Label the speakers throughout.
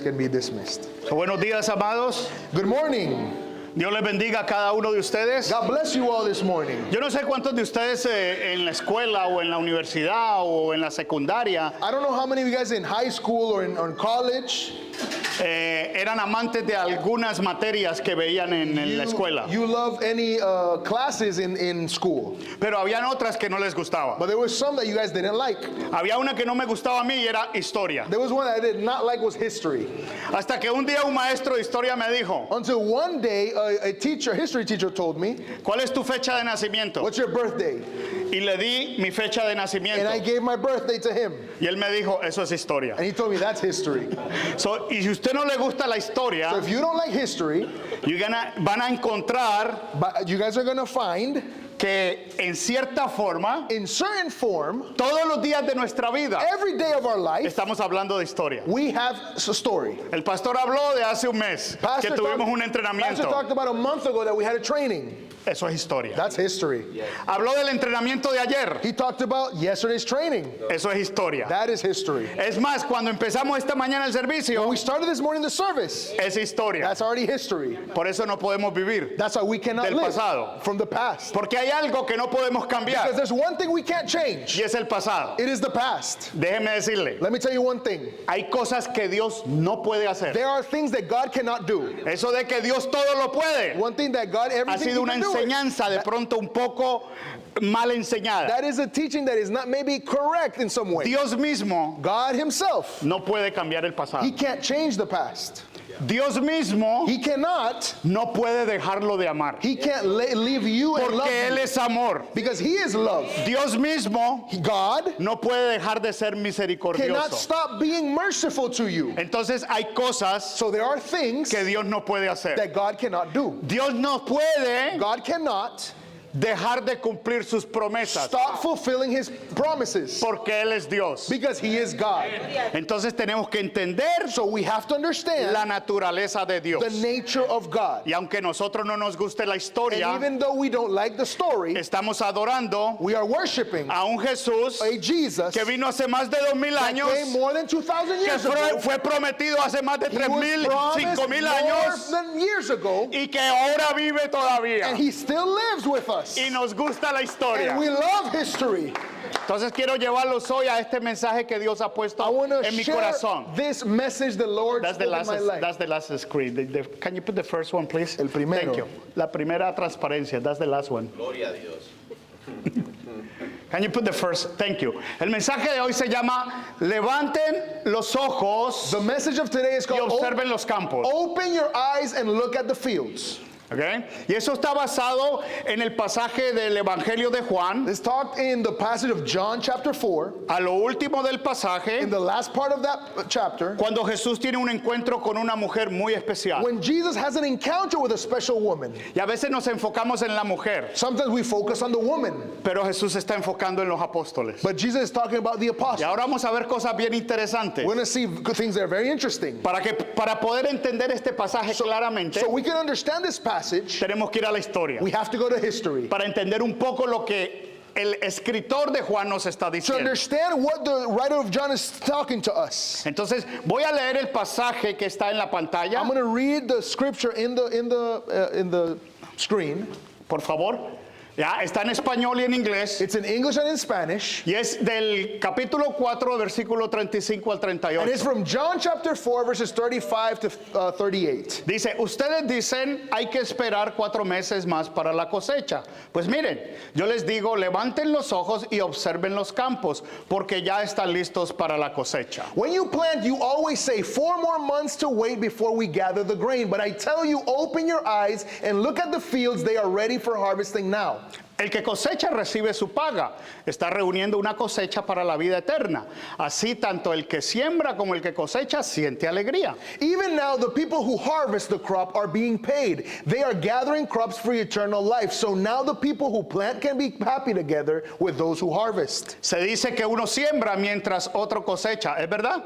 Speaker 1: can be dismissed.
Speaker 2: So, buenos días, amados.
Speaker 1: Good morning.
Speaker 2: Dios les bendiga a cada uno de ustedes.
Speaker 1: God bless you all this morning.
Speaker 2: Yo no sé cuántos de ustedes en la escuela o en la universidad o en la secundaria
Speaker 1: I don't know how many of you guys in high school or in college
Speaker 2: eran amantes de algunas materias que veían en la escuela.
Speaker 1: you love any classes in school.
Speaker 2: Pero habían otras que no les gustaba.
Speaker 1: But there was some that you guys didn't like.
Speaker 2: Había una que no me gustaba a mí y era historia.
Speaker 1: There was one that I did not like was history.
Speaker 2: Hasta que un día un maestro de historia me dijo,
Speaker 1: Until one day a history teacher told me,
Speaker 2: ¿cuál es tu fecha de nacimiento?
Speaker 1: what's your birthday?
Speaker 2: Y le di mi fecha de nacimiento.
Speaker 1: And I gave my birthday to him.
Speaker 2: Y él me dijo, eso es historia.
Speaker 1: And he told me that's history.
Speaker 2: So, y si usted no le gusta la historia,
Speaker 1: So if you don't like history,
Speaker 2: van a encontrar
Speaker 1: but you guys are going to find
Speaker 2: que en cierta forma,
Speaker 1: in certain form,
Speaker 2: todos los días de nuestra vida,
Speaker 1: every day of our life,
Speaker 2: estamos hablando de historia.
Speaker 1: we have a story.
Speaker 2: El pastor habló de hace un mes que tuvimos un
Speaker 1: Pastor
Speaker 2: entrenamiento.
Speaker 1: talked about a month ago that we had a training.
Speaker 2: Eso es historia.
Speaker 1: That's history.
Speaker 2: Habló del entrenamiento de ayer.
Speaker 1: He talked about yesterday's training.
Speaker 2: Eso es historia.
Speaker 1: That is history.
Speaker 2: Es más, cuando empezamos esta mañana el servicio,
Speaker 1: When we started this morning the service,
Speaker 2: es historia.
Speaker 1: that's already history.
Speaker 2: Por eso no podemos vivir.
Speaker 1: That's why we cannot
Speaker 2: Del
Speaker 1: live
Speaker 2: pasado.
Speaker 1: from the past.
Speaker 2: Porque hay algo que no podemos
Speaker 1: Because
Speaker 2: cambiar
Speaker 1: there's one thing we can't change.
Speaker 2: y es el pasado.
Speaker 1: It is the past.
Speaker 2: Déjeme decirle,
Speaker 1: Let me tell you one thing.
Speaker 2: hay cosas que Dios no puede hacer.
Speaker 1: There are things that God cannot do.
Speaker 2: Eso de que Dios todo lo puede
Speaker 1: One thing that God,
Speaker 2: ha
Speaker 1: everything
Speaker 2: sido
Speaker 1: He
Speaker 2: una
Speaker 1: can do it.
Speaker 2: enseñanza de pronto un poco mal enseñada.
Speaker 1: That is a teaching that is not maybe correct in some way.
Speaker 2: Dios mismo
Speaker 1: God Himself,
Speaker 2: no puede cambiar el
Speaker 1: He
Speaker 2: pasado.
Speaker 1: can't change the past.
Speaker 2: Dios mismo
Speaker 1: He cannot.
Speaker 2: no puede dejarlo de amar.
Speaker 1: He can't leave you and love
Speaker 2: Porque Él
Speaker 1: you
Speaker 2: es amor.
Speaker 1: because He is love.
Speaker 2: Dios mismo
Speaker 1: God
Speaker 2: no puede dejar de ser
Speaker 1: cannot
Speaker 2: misericordioso.
Speaker 1: stop being merciful to you.
Speaker 2: Entonces hay cosas
Speaker 1: So there are things
Speaker 2: que Dios no puede hacer.
Speaker 1: that God cannot do.
Speaker 2: Dios no puede
Speaker 1: God cannot
Speaker 2: dejar de cumplir sus promesas
Speaker 1: stop fulfilling His promises
Speaker 2: porque Él es Dios.
Speaker 1: because He is God.
Speaker 2: Entonces tenemos que entender
Speaker 1: So we have to understand
Speaker 2: la naturaleza de Dios.
Speaker 1: the nature of God.
Speaker 2: Y aunque nosotros no nos guste la
Speaker 1: And
Speaker 2: historia,
Speaker 1: even though we don't like the story,
Speaker 2: estamos adorando
Speaker 1: we are worshiping
Speaker 2: a un Jesús
Speaker 1: a Jesus
Speaker 2: que vino hace más de 2000
Speaker 1: that came
Speaker 2: años,
Speaker 1: more than 2,000
Speaker 2: que
Speaker 1: years ago.
Speaker 2: fue prometido hace más de
Speaker 1: He was
Speaker 2: 3000,
Speaker 1: promised
Speaker 2: 5000
Speaker 1: more
Speaker 2: años
Speaker 1: than years ago,
Speaker 2: y que ahora vive todavía.
Speaker 1: and He still lives with us.
Speaker 2: Y nos gusta la historia.
Speaker 1: And we love history.
Speaker 2: Entonces quiero llevarlos hoy a este mensaje que Dios ha puesto
Speaker 1: I want to
Speaker 2: en mi
Speaker 1: share
Speaker 2: corazón.
Speaker 1: this message the Lord
Speaker 2: That's
Speaker 1: spoke
Speaker 2: the
Speaker 1: in my life.
Speaker 2: that's the last screen. Can you put the first one, please?
Speaker 1: El primero.
Speaker 2: Thank you. La primera transparencia. That's the last one.
Speaker 3: Gloria a Dios.
Speaker 2: Can you put the first? Thank you. El mensaje de hoy se llama Levanten los ojos
Speaker 1: The message of today is
Speaker 2: y
Speaker 1: called
Speaker 2: observen los campos.
Speaker 1: Open your eyes and look at the fields.
Speaker 2: Okay? Y eso está basado en el pasaje del Evangelio de Juan.
Speaker 1: It's talked in the passage of John chapter 4.
Speaker 2: A lo último del pasaje,
Speaker 1: In the last part of that chapter,
Speaker 2: cuando Jesús tiene un encuentro con una mujer muy especial.
Speaker 1: when Jesus has an encounter with a special woman.
Speaker 2: Y a veces nos enfocamos en la mujer,
Speaker 1: Sometimes we focus on the woman,
Speaker 2: pero Jesús está enfocando en los apóstoles.
Speaker 1: but Jesus is talking about the
Speaker 2: Y
Speaker 1: apostles.
Speaker 2: ahora vamos a ver cosas bien interesantes.
Speaker 1: We're going to see good things that are very interesting.
Speaker 2: Para poder entender este pasaje claramente,
Speaker 1: So we can understand this passage,
Speaker 2: tenemos que ir a la historia.
Speaker 1: we have to go to history.
Speaker 2: Para entender un poco lo que el escritor de Juan nos está
Speaker 1: To
Speaker 2: diciendo.
Speaker 1: understand what the writer of John is talking to us.
Speaker 2: Entonces, voy a leer el pasaje que está en la pantalla,
Speaker 1: I'm going to read the scripture in the screen.
Speaker 2: por favor. Ya, está en español y en inglés.
Speaker 1: It's in English and in Spanish.
Speaker 2: Y es del capítulo 4, versículo 35 al
Speaker 1: And it's
Speaker 2: 38.
Speaker 1: from John chapter 4, verses 35 to 38.
Speaker 2: Dice, ustedes dicen, hay que esperar 4 meses más para la cosecha. Pues miren, yo les digo, levanten los ojos y observen los campos, porque ya están listos para la cosecha.
Speaker 1: When you plant, you always say 4 more months to wait before we gather the grain. But I tell you, open your eyes and look at the fields. They are ready for harvesting now.
Speaker 2: El que cosecha recibe su paga. Está reuniendo una cosecha para la vida eterna. Así tanto el que siembra como el que cosecha siente alegría.
Speaker 1: Even now, the people who harvest the crop are being paid. They are gathering crops for eternal life. So now the people who plant can be happy together with those who harvest.
Speaker 2: Se dice que uno siembra mientras otro cosecha. ¿Es verdad?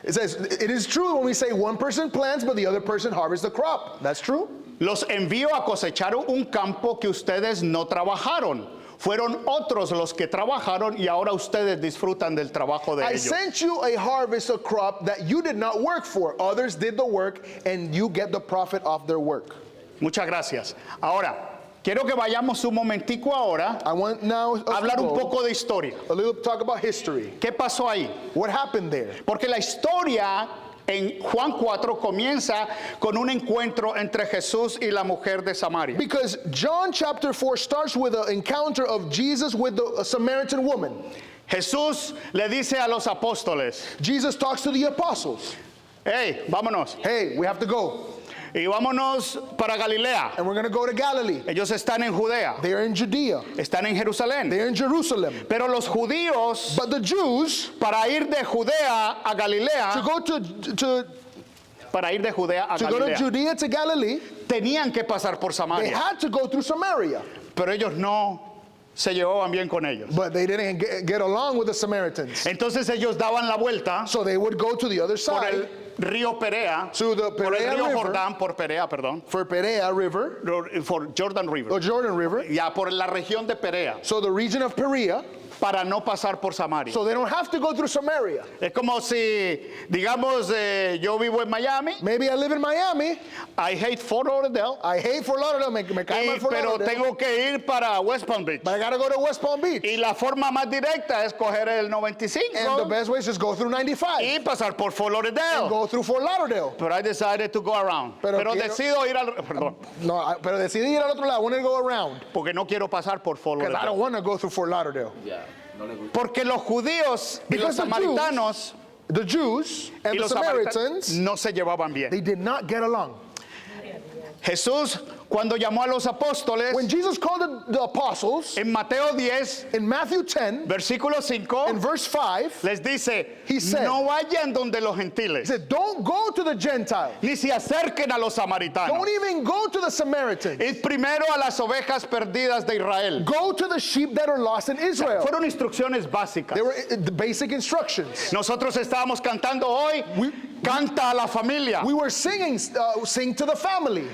Speaker 1: It says, it is true when we say one person plants, but the other person harvests the crop. That's true.
Speaker 2: Los envío a cosechar un campo que ustedes no trabajaron. Fueron otros los que trabajaron y ahora ustedes disfrutan del trabajo de
Speaker 1: I
Speaker 2: ellos.
Speaker 1: sent you a harvest, a crop that you did not work for. Others did the work, and you get the profit of their work.
Speaker 2: Muchas gracias. Ahora, quiero que vayamos un momentico ahora
Speaker 1: I want now us
Speaker 2: a hablar
Speaker 1: to
Speaker 2: un
Speaker 1: go
Speaker 2: poco de historia.
Speaker 1: a little talk about history.
Speaker 2: ¿Qué pasó ahí?
Speaker 1: What happened there?
Speaker 2: Porque la historia en Juan 4 comienza con un encuentro entre Jesús y la mujer de Samaria.
Speaker 1: Because John chapter 4 starts with an encounter of Jesus with the Samaritan woman.
Speaker 2: Jesús le dice a los apóstoles,
Speaker 1: Jesus talks to the apostles.
Speaker 2: hey, vámonos.
Speaker 1: Hey, we have to go.
Speaker 2: Y vámonos para Galilea.
Speaker 1: And we're going to go to Galilee.
Speaker 2: Ellos están en Judea,
Speaker 1: They're in Judea.
Speaker 2: están en Jerusalén.
Speaker 1: They're in Jerusalem.
Speaker 2: Pero los judíos,
Speaker 1: But the Jews,
Speaker 2: para ir de Judea a
Speaker 1: to
Speaker 2: Galilea,
Speaker 1: go to
Speaker 2: para ir de Judea a
Speaker 1: go to
Speaker 2: Galilea,
Speaker 1: Judea to Galilee,
Speaker 2: tenían que pasar por
Speaker 1: they
Speaker 2: Samaria.
Speaker 1: had to go through Samaria.
Speaker 2: Pero ellos no se llevaban bien con ellos.
Speaker 1: But they didn't get along with the Samaritans.
Speaker 2: Entonces ellos daban la vuelta
Speaker 1: So they would go to the other
Speaker 2: por el
Speaker 1: side,
Speaker 2: río Perea,
Speaker 1: to the
Speaker 2: por el
Speaker 1: Perea
Speaker 2: río
Speaker 1: River,
Speaker 2: Jordán, por Perea, perdón,
Speaker 1: for Perea River,
Speaker 2: por Jordan
Speaker 1: or
Speaker 2: River,
Speaker 1: Jordan River.
Speaker 2: ya por la región de Perea,
Speaker 1: So the region of Perea,
Speaker 2: para no pasar por Samaria.
Speaker 1: so they don't have to go through Samaria.
Speaker 2: Es como si, digamos, yo vivo en Miami,
Speaker 1: Maybe I live in Miami.
Speaker 2: I hate Fort Lauderdale,
Speaker 1: I hate Fort Lauderdale. Me cae mal Fort
Speaker 2: pero
Speaker 1: Lauderdale.
Speaker 2: tengo que ir para West Palm Beach.
Speaker 1: But I gotta go to West Palm Beach.
Speaker 2: Y la forma más directa es coger el
Speaker 1: And the
Speaker 2: 95
Speaker 1: best way is just go through 95.
Speaker 2: y pasar por Fort Lauderdale.
Speaker 1: Go through Fort Lauderdale.
Speaker 2: But I decided to go around.
Speaker 1: Pero
Speaker 2: Pero
Speaker 1: quiero-
Speaker 2: decido ir al, perdón,
Speaker 1: No, pero decidí ir al otro lado. I want to go around.
Speaker 2: porque no quiero pasar por Fort
Speaker 1: Because I
Speaker 2: Lauderdale.
Speaker 1: don't want to go through Fort Lauderdale.
Speaker 3: Ya, no le gusta.
Speaker 2: Porque los judíos y los
Speaker 1: Because the
Speaker 2: samaritanos
Speaker 1: The Jews and
Speaker 2: y
Speaker 1: the
Speaker 2: los samaritanos
Speaker 1: Samaritans,
Speaker 2: no se llevaban bien.
Speaker 1: they did not get along.
Speaker 2: Jesús, cuando llamó a los apóstoles,
Speaker 1: When Jesus called the apostles,
Speaker 2: en Mateo 10,
Speaker 1: in Matthew 10,
Speaker 2: versículo 5,
Speaker 1: in verse 5,
Speaker 2: les dice,
Speaker 1: He said-
Speaker 2: no vayan donde los
Speaker 1: he
Speaker 2: gentiles,
Speaker 1: said, don't go to the Gentiles.
Speaker 2: ni se acerquen a los samaritanos.
Speaker 1: Don't even go to the Samaritans.
Speaker 2: Id primero a las ovejas perdidas de Israel.
Speaker 1: Go to the sheep that are lost in Israel.
Speaker 2: Fueron instrucciones básicas.
Speaker 1: They were the basic instructions.
Speaker 2: Nosotros estábamos cantando hoy, canta a la familia.
Speaker 1: We were singing, sing to the family,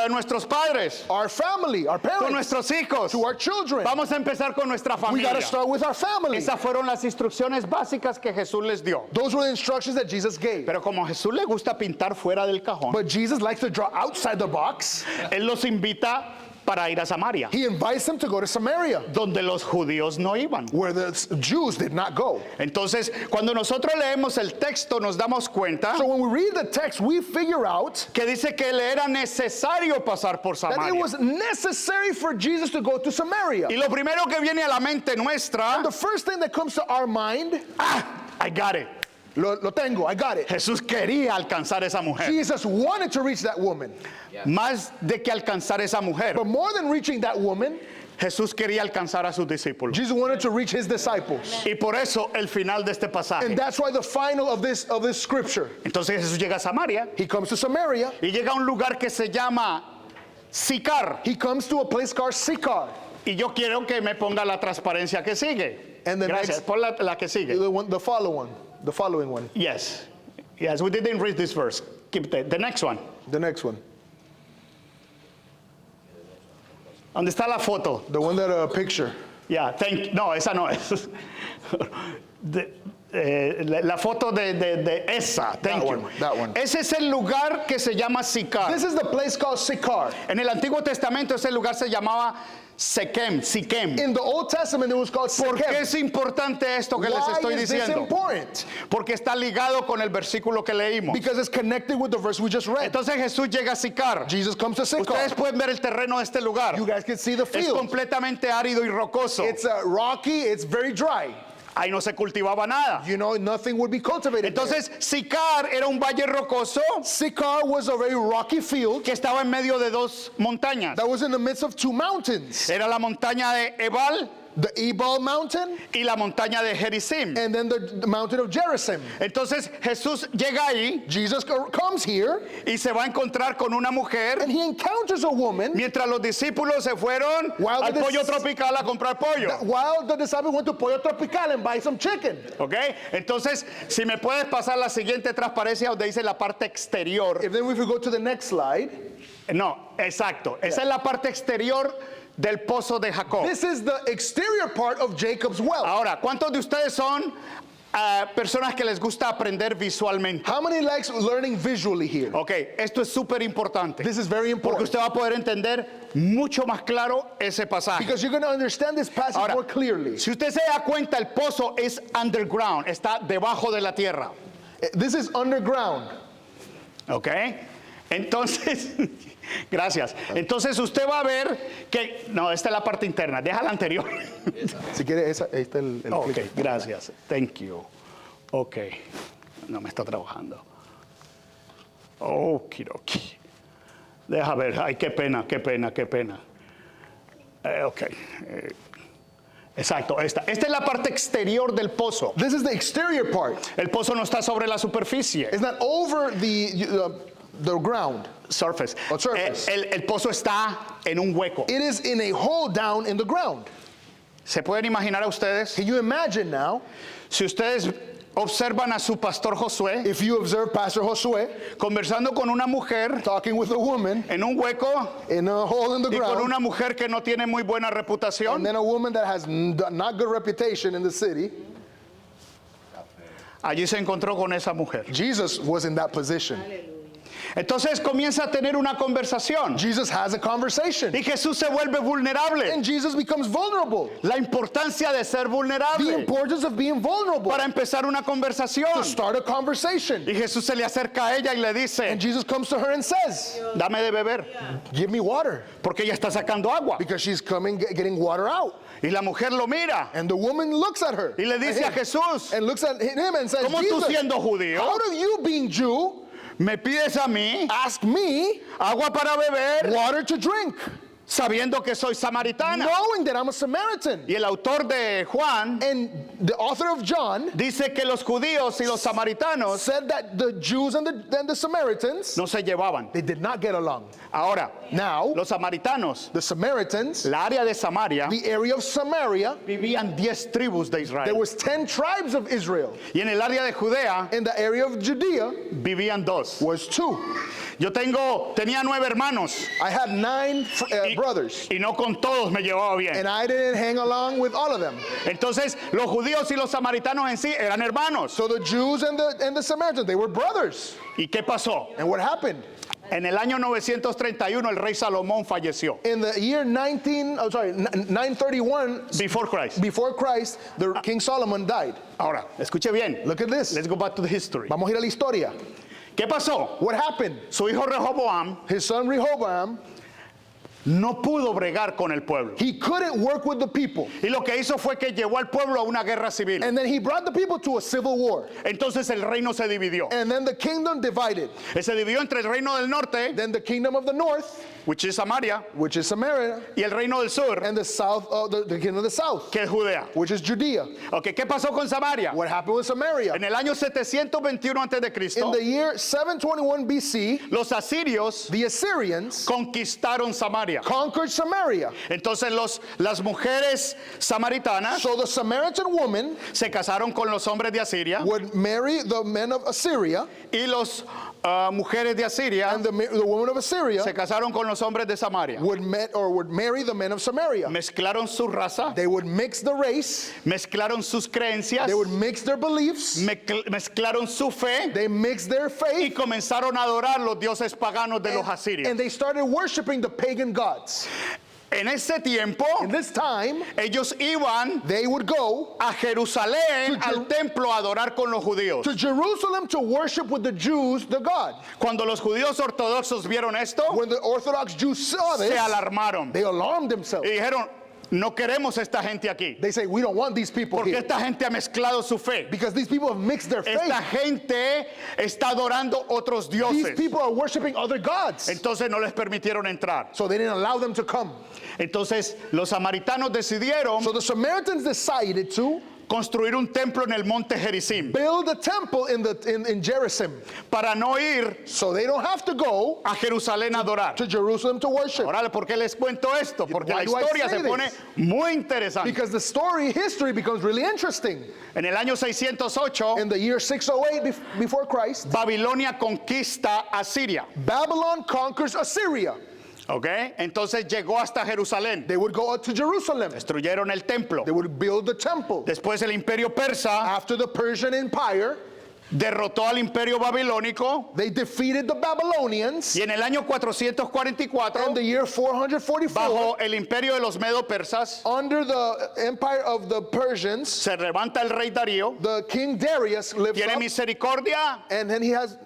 Speaker 2: Nuestros padres,
Speaker 1: our family, our
Speaker 2: con
Speaker 1: parents,
Speaker 2: nuestros hijos.
Speaker 1: to our children.
Speaker 2: Vamos a empezar con nuestra
Speaker 1: We got
Speaker 2: familia.
Speaker 1: to start with our family.
Speaker 2: Esas fueron las instrucciones básicas que Jesús les dio.
Speaker 1: Those were the instructions that Jesus gave.
Speaker 2: Pero como a Jesús le gusta pintar fuera del cajón,
Speaker 1: But Jesus likes to draw outside the box.
Speaker 2: Él los invita para ir a Samaria,
Speaker 1: He invites them to go to Samaria,
Speaker 2: donde los judíos no iban.
Speaker 1: where the Jews did not go.
Speaker 2: Entonces, cuando nosotros leemos el texto, nos damos cuenta
Speaker 1: So when we read the text, we figure out
Speaker 2: que dice que le era necesario pasar por
Speaker 1: that it
Speaker 2: Samaria.
Speaker 1: was necessary for Jesus to go to Samaria.
Speaker 2: Y lo primero que viene a la mente nuestra,
Speaker 1: The first thing that comes to our mind,
Speaker 2: I got it.
Speaker 1: lo tengo, I got it.
Speaker 2: Jesús quería alcanzar esa mujer.
Speaker 1: Jesus wanted to reach that woman.
Speaker 2: Más de que alcanzar esa mujer,
Speaker 1: But more than reaching that woman,
Speaker 2: Jesús quería alcanzar a sus discípulos.
Speaker 1: Jesus wanted to reach his disciples.
Speaker 2: Y por eso el final de este pasaje.
Speaker 1: And that's why the final of this scripture,
Speaker 2: Entonces Jesús llega a Samaria
Speaker 1: he comes to Samaria.
Speaker 2: y llega a un lugar que se llama Sicar.
Speaker 1: He comes to a place called Sychar.
Speaker 2: Y yo quiero que me ponga la transparencia que sigue.
Speaker 1: And the
Speaker 2: Gracias.
Speaker 1: next-
Speaker 2: Pon la que sigue.
Speaker 1: The following one,
Speaker 2: Yes. Yes, we didn't read this verse. Keep the next one.
Speaker 1: the next one,
Speaker 2: ¿Dónde está la foto?
Speaker 1: the one that picture.
Speaker 2: Yeah, no, esa no es. La foto de esa. Thank you.
Speaker 1: that one.
Speaker 2: Ese es el lugar que se llama Sicar.
Speaker 1: This is the place called Sychar.
Speaker 2: En el Antiguo Testamento ese lugar se llamaba Siquem.
Speaker 1: In the Old Testament, it was called
Speaker 2: ¿Por qué
Speaker 1: Sychem.
Speaker 2: es importante esto que les
Speaker 1: Why
Speaker 2: estoy
Speaker 1: is this
Speaker 2: diciendo?
Speaker 1: important?
Speaker 2: Porque está ligado con el versículo que leímos.
Speaker 1: Because it's connected with the verse we just read.
Speaker 2: Entonces Jesús llega a Sicar.
Speaker 1: Jesus comes to Sychar.
Speaker 2: Ustedes pueden ver el terreno de este lugar.
Speaker 1: You guys can see the
Speaker 2: Es
Speaker 1: field.
Speaker 2: completamente árido y rocoso.
Speaker 1: It's rocky, it's very dry.
Speaker 2: Ahí no se cultivaba nada.
Speaker 1: You know, nothing would be cultivated there.
Speaker 2: Entonces Sicar era un valle rocoso
Speaker 1: Sychar was a very rocky field
Speaker 2: que estaba en medio de dos montañas.
Speaker 1: that was in the midst of two mountains.
Speaker 2: Era la montaña de Ebal
Speaker 1: The Ebal mountain
Speaker 2: y la montaña de Gerizim.
Speaker 1: and then the mountain of Gerizim.
Speaker 2: Entonces Jesús llega ahí
Speaker 1: Jesus comes here
Speaker 2: y se va a encontrar con una mujer
Speaker 1: and he encounters a woman
Speaker 2: mientras los discípulos se fueron
Speaker 1: While
Speaker 2: al
Speaker 1: the
Speaker 2: pollo
Speaker 1: dis-
Speaker 2: tropical a comprar pollo.
Speaker 1: while the disciples went to Pollo Tropical and buy some chicken.
Speaker 2: ¿Ok? Entonces, si me puedes pasar la siguiente transparencia donde dice la parte exterior.
Speaker 1: If then if we go to the next slide,
Speaker 2: No, exacto. Esa es la parte exterior del pozo de Jacob.
Speaker 1: This is the exterior part of Jacob's well.
Speaker 2: Ahora, ¿cuántos de ustedes son personas que les gusta aprender visualmente?
Speaker 1: How many likes learning visually here?
Speaker 2: Ok, esto es súper importante.
Speaker 1: This is very
Speaker 2: Porque
Speaker 1: important
Speaker 2: usted va a poder entender mucho más claro ese pasaje.
Speaker 1: because you're going to understand this passage
Speaker 2: Ahora,
Speaker 1: more clearly.
Speaker 2: si usted se da cuenta, el pozo es underground, está debajo de la tierra.
Speaker 1: This is underground.
Speaker 2: ¿Ok? Entonces, gracias. Entonces usted va a ver que, no, esta es la parte interna, deja la anterior.
Speaker 1: Si quiere, ahí está el
Speaker 2: Ok,
Speaker 1: clicker.
Speaker 2: gracias. Thank you. Ok, no me está trabajando. Okidoki. Deja ver, ay, qué pena. Ok. Exacto, esta es la parte exterior del pozo.
Speaker 1: This is the exterior part.
Speaker 2: El pozo no está sobre la superficie.
Speaker 1: It's not over the ground.
Speaker 2: Surface.
Speaker 1: Oh, surface.
Speaker 2: El pozo está en un hueco.
Speaker 1: It is in a hole down in the ground.
Speaker 2: ¿Se pueden imaginar a ustedes?
Speaker 1: Can you imagine now,
Speaker 2: Si ustedes observan a su pastor Josué
Speaker 1: if you observe Pastor Josue
Speaker 2: conversando con una mujer
Speaker 1: talking with a woman
Speaker 2: en un hueco
Speaker 1: in a hole in the
Speaker 2: y con
Speaker 1: ground,
Speaker 2: una mujer que no tiene muy buena
Speaker 1: and
Speaker 2: reputación,
Speaker 1: then a woman that has not good reputation in the city,
Speaker 2: allí se encontró con esa mujer.
Speaker 1: Jesus was in that position.
Speaker 2: Entonces comienza a tener una conversación
Speaker 1: Jesus has a conversation,
Speaker 2: y Jesús se vuelve vulnerable.
Speaker 1: and Jesus becomes vulnerable.
Speaker 2: La importancia de ser
Speaker 1: The
Speaker 2: vulnerable
Speaker 1: importance of being vulnerable
Speaker 2: para empezar una conversación.
Speaker 1: to start a conversation.
Speaker 2: Y Jesús se le acerca a ella y le dice,
Speaker 1: And Jesus comes to her and says,
Speaker 2: dame de beber,
Speaker 1: give me water,
Speaker 2: porque ella está sacando agua.
Speaker 1: because she's coming getting water out.
Speaker 2: Y la mujer lo mira
Speaker 1: And the woman looks at her
Speaker 2: y le dice a
Speaker 1: him,
Speaker 2: Jesús,
Speaker 1: and looks at him and says,
Speaker 2: ¿cómo tú
Speaker 1: Jesus,
Speaker 2: siendo judío
Speaker 1: how do you, being Jew,
Speaker 2: me pides a mí
Speaker 1: ask me
Speaker 2: agua para beber
Speaker 1: water to drink,
Speaker 2: sabiendo que soy samaritana?
Speaker 1: knowing that I'm a Samaritan?
Speaker 2: Y el autor de Juan
Speaker 1: And the author of John
Speaker 2: dice que los judíos y los samaritanos
Speaker 1: said that the Jews and the Samaritans,
Speaker 2: no se llevaban.
Speaker 1: they did not get along.
Speaker 2: Ahora,
Speaker 1: Now,
Speaker 2: los samaritanos,
Speaker 1: the Samaritans,
Speaker 2: la área de Samaria,
Speaker 1: the area of Samaria,
Speaker 2: vivían 10 tribus de
Speaker 1: there
Speaker 2: Israel.
Speaker 1: was 10 tribes of Israel.
Speaker 2: Y en el área de Judea
Speaker 1: In the area of Judea
Speaker 2: vivían 2.
Speaker 1: was 2.
Speaker 2: Yo tenía 9 hermanos
Speaker 1: I had 9 brothers,
Speaker 2: y no con todos me llevaba bien.
Speaker 1: and I didn't hang along with all of them.
Speaker 2: Entonces, los judíos y los samaritanos en sí eran hermanos.
Speaker 1: So the Jews and the Samaritans, they were brothers.
Speaker 2: ¿Y qué pasó?
Speaker 1: And what happened?
Speaker 2: En el año 931 el rey Salomón falleció.
Speaker 1: In the year 931
Speaker 2: Before Christ.
Speaker 1: before Christ, the King Solomon died.
Speaker 2: Ahora, escuche bien.
Speaker 1: Look at this.
Speaker 2: Let's go back to the history.
Speaker 1: Vamos a ir a la historia.
Speaker 2: ¿Qué pasó?
Speaker 1: What happened?
Speaker 2: Su hijo Rehoboam
Speaker 1: His son Rehoboam,
Speaker 2: no pudo bregar con el pueblo.
Speaker 1: he couldn't work with the people.
Speaker 2: Y lo que hizo fue que llevó al pueblo a una guerra civil.
Speaker 1: And then he brought the people to a civil war.
Speaker 2: Entonces el reino se dividió.
Speaker 1: And then the kingdom divided.
Speaker 2: Se dividió entre el reino del norte,
Speaker 1: Then the kingdom of the north,
Speaker 2: which is Samaria,
Speaker 1: which is Samaria,
Speaker 2: y el reino del sur,
Speaker 1: and the south, the kingdom of the south,
Speaker 2: que es Judea.
Speaker 1: which is Judea.
Speaker 2: Okay, ¿qué pasó con Samaria?
Speaker 1: What happened with Samaria?
Speaker 2: En el año 721
Speaker 1: In
Speaker 2: a.C.,
Speaker 1: the year 721 BC,
Speaker 2: los asirios
Speaker 1: the Assyrians
Speaker 2: conquistaron Samaria.
Speaker 1: conquered Samaria.
Speaker 2: Entonces las mujeres samaritanas
Speaker 1: So the Samaritan woman
Speaker 2: se casaron con los hombres de Asiria
Speaker 1: would marry the men of Assyria,
Speaker 2: y los mujeres de Asiria
Speaker 1: and the woman of Assyria
Speaker 2: se casaron con los hombres de Samaria.
Speaker 1: would marry the men of Samaria.
Speaker 2: Mezclaron su raza,
Speaker 1: They would mix the race,
Speaker 2: mezclaron sus creencias,
Speaker 1: they would mix their beliefs,
Speaker 2: mezclaron su fe
Speaker 1: they mixed their
Speaker 2: y
Speaker 1: faith,
Speaker 2: comenzaron a adorar los dioses paganos de los asirios.
Speaker 1: and they started worshiping the pagan gods.
Speaker 2: En ese tiempo,
Speaker 1: In this time,
Speaker 2: ellos iban
Speaker 1: they would go
Speaker 2: a Jerusalén,
Speaker 1: To
Speaker 2: al templo, a adorar con los judíos.
Speaker 1: to Jerusalem to worship with the Jews, the God.
Speaker 2: Cuando los judíos ortodoxos vieron esto,
Speaker 1: When the Orthodox Jews saw
Speaker 2: se
Speaker 1: this,
Speaker 2: alarmaron
Speaker 1: they alarmed themselves.
Speaker 2: y dijeron, no queremos esta gente aquí,
Speaker 1: They say, we don't want these people
Speaker 2: porque
Speaker 1: here.
Speaker 2: esta gente ha mezclado su fe.
Speaker 1: Because these people have mixed their faith.
Speaker 2: Esta gente está adorando otros
Speaker 1: These
Speaker 2: dioses.
Speaker 1: people are worshiping other gods.
Speaker 2: Entonces no les permitieron entrar.
Speaker 1: So they didn't allow them to come.
Speaker 2: Entonces los samaritanos decidieron
Speaker 1: So the Samaritans decided to
Speaker 2: construir un templo en el monte Gerizim
Speaker 1: build a temple in Gerizim.
Speaker 2: para no ir
Speaker 1: So they don't have to go
Speaker 2: a Jerusalén a adorar.
Speaker 1: to Jerusalem to worship.
Speaker 2: Ahora, ¿por qué les cuento esto? Porque
Speaker 1: Why
Speaker 2: la
Speaker 1: do I
Speaker 2: historia
Speaker 1: say
Speaker 2: se pone
Speaker 1: this?
Speaker 2: muy interesante.
Speaker 1: Because the history becomes really interesting.
Speaker 2: En el año 608,
Speaker 1: In the year 608 before Christ,
Speaker 2: Babilonia conquista a Siria.
Speaker 1: Babylon conquers Assyria.
Speaker 2: ¿Ok? Entonces llegó hasta Jerusalén.
Speaker 1: They would go out to Jerusalem.
Speaker 2: Destruyeron el templo.
Speaker 1: They would build the temple.
Speaker 2: Después el imperio persa
Speaker 1: After the Persian Empire,
Speaker 2: derrotó al imperio babilónico.
Speaker 1: they defeated the Babylonians.
Speaker 2: Y en el año 444,
Speaker 1: In the year 444,
Speaker 2: bajo el imperio de los medo-persas,
Speaker 1: under the empire of the Persians,
Speaker 2: se levanta el rey Darío.
Speaker 1: the King Darius lives
Speaker 2: Tiene
Speaker 1: up,
Speaker 2: misericordia.
Speaker 1: and then he has,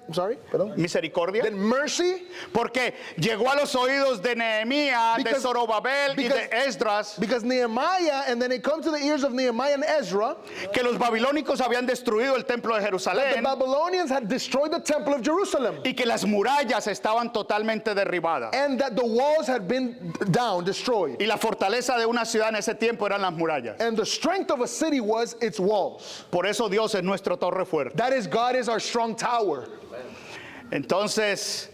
Speaker 1: perdón,
Speaker 2: Misericordia.
Speaker 1: then mercy,
Speaker 2: Porque llegó a los oídos de Nehemías, de
Speaker 1: Because-
Speaker 2: Zorobabel y de Esdras
Speaker 1: because Nehemiah, and then it comes to the ears of Nehemiah and Ezra,
Speaker 2: que los babilónicos habían destruido el templo de
Speaker 1: the
Speaker 2: Jerusalén
Speaker 1: Babylonians had destroyed the temple of Jerusalem,
Speaker 2: y que las murallas estaban totalmente derribadas.
Speaker 1: and that the walls had been down, destroyed.
Speaker 2: Y la fortaleza de una ciudad en ese tiempo eran las murallas.
Speaker 1: And the strength of a city was its walls.
Speaker 2: Por eso Dios es nuestro torre fuerte.
Speaker 1: That is, God is our strong tower.
Speaker 2: Entonces,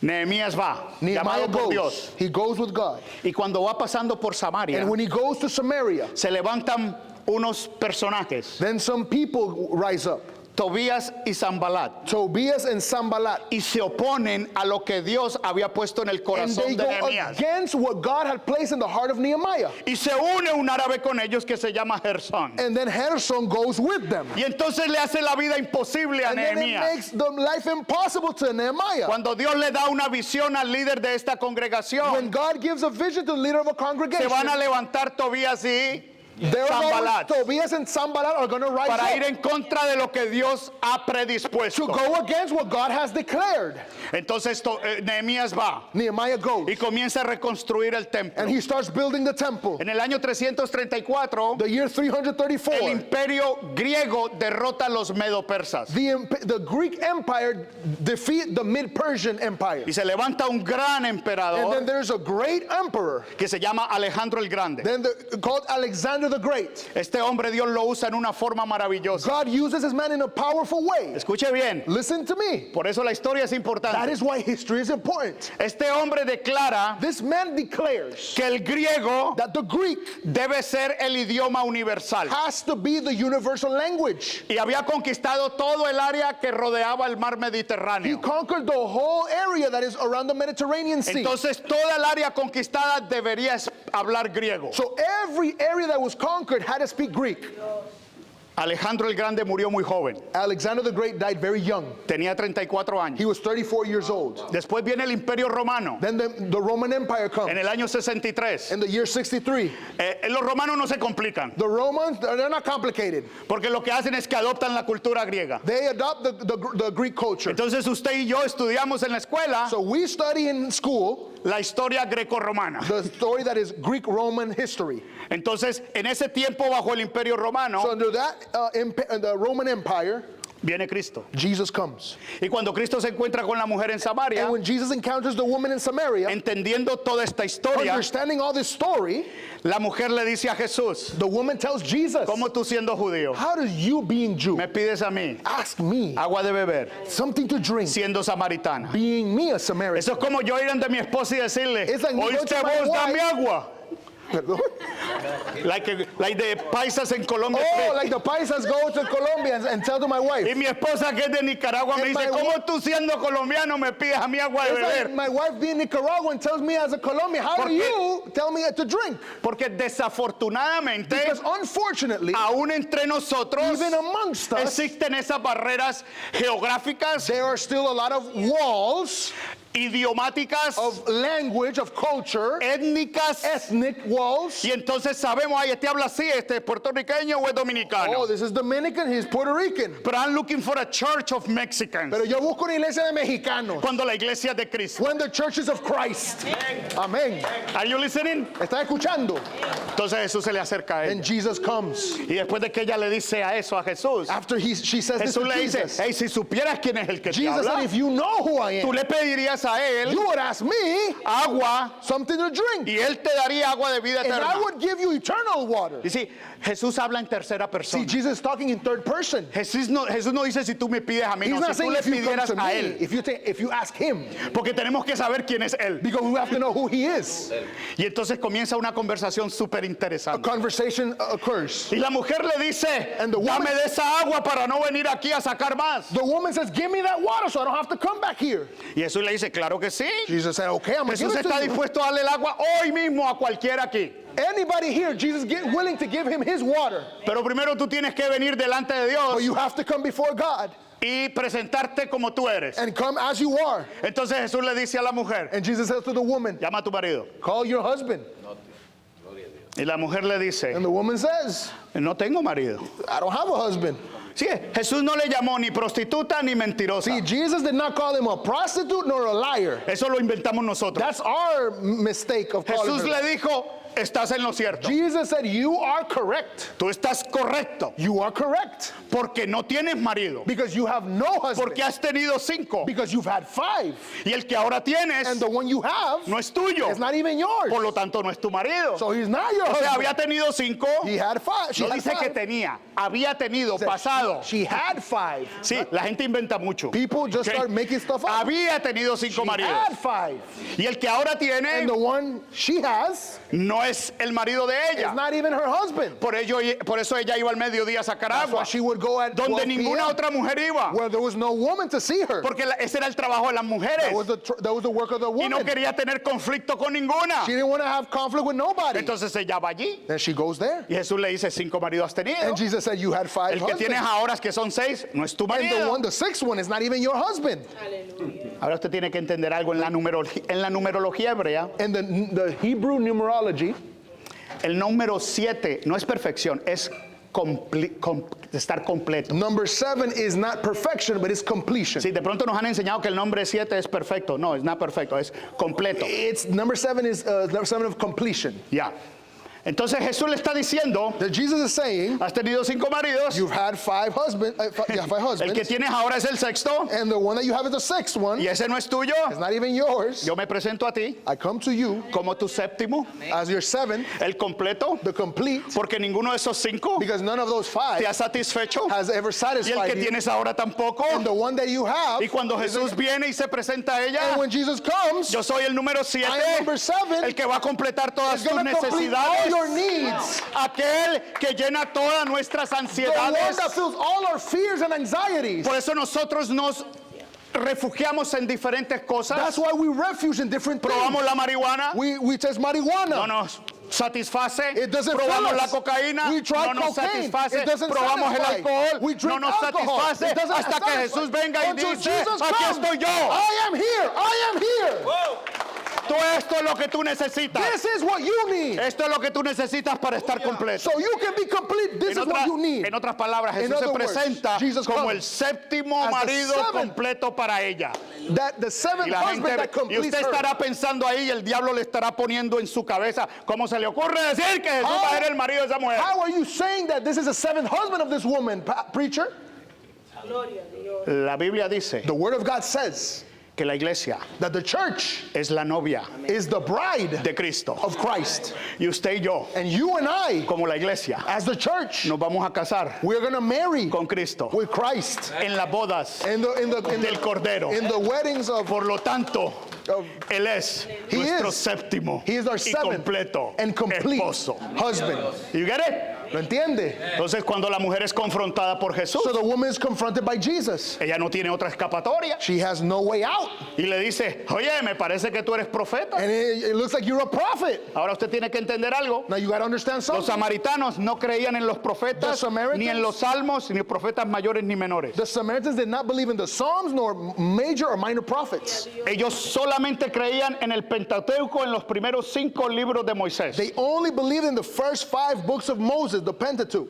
Speaker 2: Nehemías va,
Speaker 1: Nehemiah
Speaker 2: llamado por
Speaker 1: goes.
Speaker 2: Dios.
Speaker 1: He goes with God.
Speaker 2: Y cuando va pasando por Samaria,
Speaker 1: And when he goes to Samaria,
Speaker 2: se levantan unos personajes,
Speaker 1: then some people rise up.
Speaker 2: Tobías y Zambalat,
Speaker 1: Tobias and Sanballat.
Speaker 2: y se oponen a lo que Dios había puesto en el
Speaker 1: And
Speaker 2: corazón
Speaker 1: they
Speaker 2: de
Speaker 1: go
Speaker 2: Nehemías.
Speaker 1: against what God had placed in the heart of Nehemiah.
Speaker 2: Y se une un árabe con ellos que se llama Gersón.
Speaker 1: And then Gerson goes with them.
Speaker 2: Y entonces le hace la vida imposible a
Speaker 1: And then it
Speaker 2: Nehemías.
Speaker 1: makes the life impossible to Nehemiah.
Speaker 2: Cuando Dios le da una visión al líder de esta
Speaker 1: When
Speaker 2: congregación,
Speaker 1: God gives a vision to the leader of a
Speaker 2: se
Speaker 1: congregation,
Speaker 2: van a levantar Tobías y
Speaker 1: there are
Speaker 2: Sanballat
Speaker 1: Tobias and Sanballat are going to rise
Speaker 2: para ir
Speaker 1: up
Speaker 2: en contra de lo que Dios ha
Speaker 1: to
Speaker 2: predispuesto.
Speaker 1: go against what God has declared.
Speaker 2: Entonces Nehemías va
Speaker 1: Nehemiah goes
Speaker 2: y comienza a reconstruir el templo.
Speaker 1: and he starts building the temple.
Speaker 2: En el año 334,
Speaker 1: The year
Speaker 2: el
Speaker 1: 334,
Speaker 2: imperio griego derrota a los medo-persas
Speaker 1: the Greek Empire defeat the Mid-Persian Empire.
Speaker 2: y se levanta un gran
Speaker 1: And then
Speaker 2: emperador
Speaker 1: there's a great emperor,
Speaker 2: que se llama Alejandro el Grande.
Speaker 1: called Alexander the Great.
Speaker 2: Este hombre Dios lo usa en una forma maravillosa.
Speaker 1: God uses this man in a powerful way.
Speaker 2: Escuche bien,
Speaker 1: Listen to me.
Speaker 2: por eso la historia es
Speaker 1: That
Speaker 2: importante.
Speaker 1: is why history is important.
Speaker 2: Este hombre declara
Speaker 1: This man declares
Speaker 2: que el griego
Speaker 1: that the Greek
Speaker 2: debe ser el idioma universal
Speaker 1: has to be the universal language.
Speaker 2: y había conquistado todo el área que rodeaba el mar
Speaker 1: He
Speaker 2: Mediterráneo.
Speaker 1: conquered the whole area that is around the Mediterranean Sea.
Speaker 2: Entonces toda el área conquistada debería hablar griego.
Speaker 1: So every area that was conquered had to speak Greek.
Speaker 2: Alejandro el Grande murió muy joven,
Speaker 1: Alexander the Great died very young.
Speaker 2: tenía 34
Speaker 1: He
Speaker 2: años.
Speaker 1: was 34 years old.
Speaker 2: Después viene el Imperio Romano
Speaker 1: Then the Roman Empire comes
Speaker 2: en el año 63.
Speaker 1: in the year 63.
Speaker 2: Los romanos no se complican
Speaker 1: The Romans, they're not complicated.
Speaker 2: porque lo que hacen es que adoptan la cultura griega.
Speaker 1: They adopt the Greek culture.
Speaker 2: Entonces usted y yo estudiamos en la escuela
Speaker 1: So we study in school
Speaker 2: la historia greco-romana.
Speaker 1: the story that is Greek-Roman history.
Speaker 2: Entonces, en ese tiempo bajo el Imperio
Speaker 1: So
Speaker 2: Romano
Speaker 1: under that, the Roman Empire,
Speaker 2: viene Cristo.
Speaker 1: Jesus comes.
Speaker 2: Y cuando Cristo se encuentra con la mujer en Samaria,
Speaker 1: And when Jesus encounters the woman in Samaria,
Speaker 2: entendiendo toda esta historia,
Speaker 1: understanding all this story,
Speaker 2: la mujer le dice a Jesús,
Speaker 1: the woman tells Jesus,
Speaker 2: ¿cómo tú siendo judío
Speaker 1: how does you being Jew
Speaker 2: me pides a mí
Speaker 1: ask me
Speaker 2: agua de beber
Speaker 1: something to drink,
Speaker 2: siendo samaritana?
Speaker 1: being me a Samaritan?
Speaker 2: Eso es como yo ir ante mi esposa y decirle,
Speaker 1: It's like me going
Speaker 2: oíste
Speaker 1: to my
Speaker 2: vos, dame
Speaker 1: wife.
Speaker 2: agua.
Speaker 1: Perdón.
Speaker 2: Like de paisas en Colombia.
Speaker 1: Oh, like the paisas go to Colombia and tell to my wife.
Speaker 2: Y mi esposa que es de Nicaragua me
Speaker 1: And
Speaker 2: dice,
Speaker 1: my
Speaker 2: ¿cómo tú siendo colombiano me pides a mí agua de
Speaker 1: It's like
Speaker 2: beber?
Speaker 1: my wife being Nicaraguan tells me as a Colombian, how do
Speaker 2: Porque-
Speaker 1: you tell me to drink?
Speaker 2: Porque desafortunadamente,
Speaker 1: Because unfortunately,
Speaker 2: aún entre nosotros
Speaker 1: even amongst us,
Speaker 2: existen esas barreras geográficas,
Speaker 1: there are still a lot of walls
Speaker 2: idiomáticas,
Speaker 1: of language, of culture,
Speaker 2: étnicas.
Speaker 1: ethnic walls.
Speaker 2: Y entonces sabemos, ay, este habla así, este es puertorriqueño o es dominicano.
Speaker 1: Oh, this is Dominican, he's Puerto Rican.
Speaker 2: But I'm looking for a church of Mexicans.
Speaker 1: Pero yo busco una iglesia de mexicanos.
Speaker 2: Cuando la iglesia de Cristo.
Speaker 1: When the church is of Christ. Amén.
Speaker 2: Are you listening?
Speaker 1: ¿Está escuchando?
Speaker 2: Entonces Jesús se le acerca a
Speaker 1: And
Speaker 2: ella.
Speaker 1: Jesus comes.
Speaker 2: Y después de que ella le dice a eso a Jesús,
Speaker 1: After she says this
Speaker 2: Jesús
Speaker 1: to
Speaker 2: le dice,
Speaker 1: Jesus,
Speaker 2: hey, si supieras quién es el que te
Speaker 1: Jesus said,
Speaker 2: habla,
Speaker 1: if you know who I
Speaker 2: tú
Speaker 1: am,
Speaker 2: le pedirías a él
Speaker 1: you would ask me
Speaker 2: agua
Speaker 1: something to drink.
Speaker 2: y él te daría agua de vida
Speaker 1: And I
Speaker 2: eterna.
Speaker 1: would give you eternal water.
Speaker 2: Y sí, Jesús habla en tercera
Speaker 1: See,
Speaker 2: persona.
Speaker 1: Jesus is talking in third person.
Speaker 2: Jesús no dice si tú me pides a mí,
Speaker 1: He's
Speaker 2: no,
Speaker 1: not
Speaker 2: si tú
Speaker 1: saying
Speaker 2: le
Speaker 1: if you come
Speaker 2: pidieras
Speaker 1: to
Speaker 2: a
Speaker 1: me,
Speaker 2: él.
Speaker 1: if you ask him,
Speaker 2: Porque tenemos que saber quién es él.
Speaker 1: because we have to know who he is.
Speaker 2: Y entonces comienza una conversación súper
Speaker 1: A
Speaker 2: interesante.
Speaker 1: conversation occurs.
Speaker 2: Y la mujer le dice,
Speaker 1: And the woman-
Speaker 2: dame de esa agua para no venir aquí a sacar más.
Speaker 1: The woman says, give me that water so I don't have to come back here.
Speaker 2: Y Jesús le dice, dice, claro que sí.
Speaker 1: Jesus said, okay, I'm going to give
Speaker 2: Jesús
Speaker 1: it to
Speaker 2: está
Speaker 1: you.
Speaker 2: dispuesto a darle el agua hoy mismo a cualquiera aquí.
Speaker 1: Anybody here, Jesus willing to give him his water.
Speaker 2: Pero primero tú tienes que venir delante de Dios
Speaker 1: But you have to come before God
Speaker 2: y presentarte como tú eres.
Speaker 1: and come as you are.
Speaker 2: Entonces Jesús le dice a la mujer,
Speaker 1: And Jesus says to the woman,
Speaker 2: llama a tu marido.
Speaker 1: call your husband.
Speaker 2: Y la mujer le dice,
Speaker 1: And the woman says,
Speaker 2: no tengo marido.
Speaker 1: I don't have a husband.
Speaker 2: Sí, Jesús no le llamó ni prostituta ni mentirosa.
Speaker 1: See, Jesus did not call him a prostitute nor a liar.
Speaker 2: Eso lo inventamos nosotros.
Speaker 1: That's our mistake of calling
Speaker 2: Jesús
Speaker 1: her.
Speaker 2: le dijo, estás en lo cierto.
Speaker 1: Jesus said, you are correct.
Speaker 2: Tú estás correcto.
Speaker 1: You are correct.
Speaker 2: Porque no tienes marido.
Speaker 1: Because you have no husband.
Speaker 2: Porque has tenido 5.
Speaker 1: Because you've had 5.
Speaker 2: Y el que ahora tienes
Speaker 1: And the one you have
Speaker 2: no es tuyo.
Speaker 1: is not even yours.
Speaker 2: Por lo tanto, no es tu marido.
Speaker 1: So he's not your
Speaker 2: O sea,
Speaker 1: husband.
Speaker 2: había tenido 5.
Speaker 1: He had 5. She
Speaker 2: No
Speaker 1: had
Speaker 2: dice que
Speaker 1: 5.
Speaker 2: tenía. Había tenido,
Speaker 1: Said
Speaker 2: pasado.
Speaker 1: She had 5.
Speaker 2: Sí, la gente inventa mucho.
Speaker 1: People just
Speaker 2: ¿Ok?
Speaker 1: start making stuff up.
Speaker 2: Había tenido 5
Speaker 1: She
Speaker 2: maridos.
Speaker 1: had 5.
Speaker 2: Y el que ahora tiene
Speaker 1: And the one she has
Speaker 2: no es el marido de
Speaker 1: is
Speaker 2: ella.
Speaker 1: not even her husband.
Speaker 2: Por eso ella iba al mediodía a sacar
Speaker 1: That's why
Speaker 2: agua.
Speaker 1: she would go at
Speaker 2: Donde
Speaker 1: 12
Speaker 2: ninguna
Speaker 1: p.m.
Speaker 2: otra mujer iba.
Speaker 1: where there was no woman to see her.
Speaker 2: Porque ese era el trabajo de las mujeres.
Speaker 1: That was the work of the
Speaker 2: Y no
Speaker 1: woman.
Speaker 2: quería tener conflicto con ninguna.
Speaker 1: She didn't want to have conflict with nobody.
Speaker 2: Entonces ella va allí.
Speaker 1: Then she goes there.
Speaker 2: Y Jesús le dice, 5 maridos has tenido.
Speaker 1: And Jesus said, you had 5
Speaker 2: El que tienes
Speaker 1: husbands.
Speaker 2: ahora, que son 6, no es tu
Speaker 1: And
Speaker 2: marido.
Speaker 1: the 6th one is not even your husband.
Speaker 2: Ahora usted tiene que entender algo en la numerología hebrea.
Speaker 1: And the Hebrew numerology,
Speaker 2: El número 7 no es perfección, es estar completo.
Speaker 1: number 7 is not perfection, but it's completion.
Speaker 2: Si de pronto nos han enseñado que el nombre 7 es perfecto, no, es not perfecto, es completo.
Speaker 1: It's number 7 is number 7 of completion.
Speaker 2: Ya. Entonces Jesús le está diciendo,
Speaker 1: That Jesus is saying,
Speaker 2: has tenido 5 maridos,
Speaker 1: you've had 5 husbands, 5
Speaker 2: el que
Speaker 1: husbands,
Speaker 2: tienes ahora es el 6º,
Speaker 1: and the one that you have is the 6th one.
Speaker 2: y ese no es tuyo.
Speaker 1: It's not even yours.
Speaker 2: Yo me presento a ti
Speaker 1: I come to you
Speaker 2: como tu 7º,
Speaker 1: as your 7th,
Speaker 2: el completo,
Speaker 1: the complete,
Speaker 2: porque ninguno de esos 5
Speaker 1: because none of those
Speaker 2: te
Speaker 1: 5
Speaker 2: ha satisfecho,
Speaker 1: has ever
Speaker 2: y el
Speaker 1: satisfied
Speaker 2: que
Speaker 1: you.
Speaker 2: tienes ahora tampoco.
Speaker 1: And the one that you have,
Speaker 2: Y cuando Jesús viene y se presenta a
Speaker 1: and
Speaker 2: ella,
Speaker 1: when Jesus comes,
Speaker 2: yo soy el número 7,
Speaker 1: I am number 7,
Speaker 2: el que va a completar todas
Speaker 1: is
Speaker 2: tus
Speaker 1: going to complete all
Speaker 2: necesidades,
Speaker 1: your needs.
Speaker 2: aquel que llena todas nuestras
Speaker 1: The one
Speaker 2: ansiedades.
Speaker 1: that fills all our fears and anxieties.
Speaker 2: Por eso nosotros nos refugiamos en diferentes cosas.
Speaker 1: That's why we refuge in different
Speaker 2: Probamos
Speaker 1: things.
Speaker 2: la marihuana,
Speaker 1: We test marijuana.
Speaker 2: no nos satisface.
Speaker 1: It doesn't fill
Speaker 2: Probamos la
Speaker 1: us.
Speaker 2: cocaína,
Speaker 1: We tried
Speaker 2: no nos
Speaker 1: cocaine.
Speaker 2: satisface.
Speaker 1: It doesn't
Speaker 2: Probamos el
Speaker 1: satisfy.
Speaker 2: alcohol,
Speaker 1: We
Speaker 2: no
Speaker 1: drink
Speaker 2: nos
Speaker 1: alcohol.
Speaker 2: satisface.
Speaker 1: It doesn't
Speaker 2: Hasta que
Speaker 1: satisfy.
Speaker 2: Jesús venga y
Speaker 1: Until
Speaker 2: dice,
Speaker 1: Jesus
Speaker 2: aquí
Speaker 1: comes,
Speaker 2: estoy yo.
Speaker 1: I am here. I am here.
Speaker 2: Todo esto es lo que tú necesitas.
Speaker 1: This is what you need.
Speaker 2: Esto es lo que tú necesitas para estar completo.
Speaker 1: So you can be complete. This is what you need.
Speaker 2: En otras palabras,
Speaker 1: In
Speaker 2: Jesús se
Speaker 1: other words,
Speaker 2: presenta
Speaker 1: Jesus
Speaker 2: como
Speaker 1: comes
Speaker 2: el séptimo
Speaker 1: as the
Speaker 2: marido
Speaker 1: seventh.
Speaker 2: completo para ella.
Speaker 1: That the
Speaker 2: Y
Speaker 1: 7th
Speaker 2: la
Speaker 1: husband
Speaker 2: gente,
Speaker 1: that
Speaker 2: y
Speaker 1: completes
Speaker 2: usted
Speaker 1: her.
Speaker 2: estará pensando ahí y el diablo le estará poniendo en su cabeza cómo se le ocurre decir que Jesús va a ser el marido de esa mujer.
Speaker 1: How are you saying that this is the 7th husband of this woman, preacher?
Speaker 2: La Biblia dice
Speaker 1: The Word of God says
Speaker 2: que la iglesia
Speaker 1: that the church
Speaker 2: es la novia
Speaker 1: is the bride
Speaker 2: de Cristo.
Speaker 1: of Christ.
Speaker 2: Y usted y yo,
Speaker 1: And you and I,
Speaker 2: como la iglesia,
Speaker 1: as the church,
Speaker 2: nos vamos a casar
Speaker 1: we're going to marry
Speaker 2: con Cristo
Speaker 1: with Christ
Speaker 2: en las bodas
Speaker 1: in
Speaker 2: del Cordero.
Speaker 1: the weddings of
Speaker 2: Por lo tanto, Él es
Speaker 1: He
Speaker 2: nuestro
Speaker 1: is.
Speaker 2: séptimo
Speaker 1: He is our
Speaker 2: y
Speaker 1: 7th
Speaker 2: completo
Speaker 1: and complete
Speaker 2: esposo.
Speaker 1: husband.
Speaker 2: You get it?
Speaker 1: ¿Lo entiende?
Speaker 2: Entonces, cuando la mujer es confrontada por Jesús,
Speaker 1: So the woman is confronted by Jesus.
Speaker 2: ella no tiene otra escapatoria
Speaker 1: She has no way out.
Speaker 2: y le dice, oye, me parece que tú eres profeta.
Speaker 1: And it looks like you're a prophet.
Speaker 2: Ahora usted tiene que entender algo.
Speaker 1: Now you got to understand
Speaker 2: Los
Speaker 1: something.
Speaker 2: samaritanos no creían en los
Speaker 1: The
Speaker 2: profetas,
Speaker 1: Samaritans?
Speaker 2: ni en los salmos, ni profetas mayores ni menores.
Speaker 1: The Samaritans did not believe in the Psalms nor major or minor prophets.
Speaker 2: Ellos solamente creían en el Pentateuco, en los primeros 5 libros de Moisés.
Speaker 1: They only believed in the first 5 books of Moses, the Pentateuch.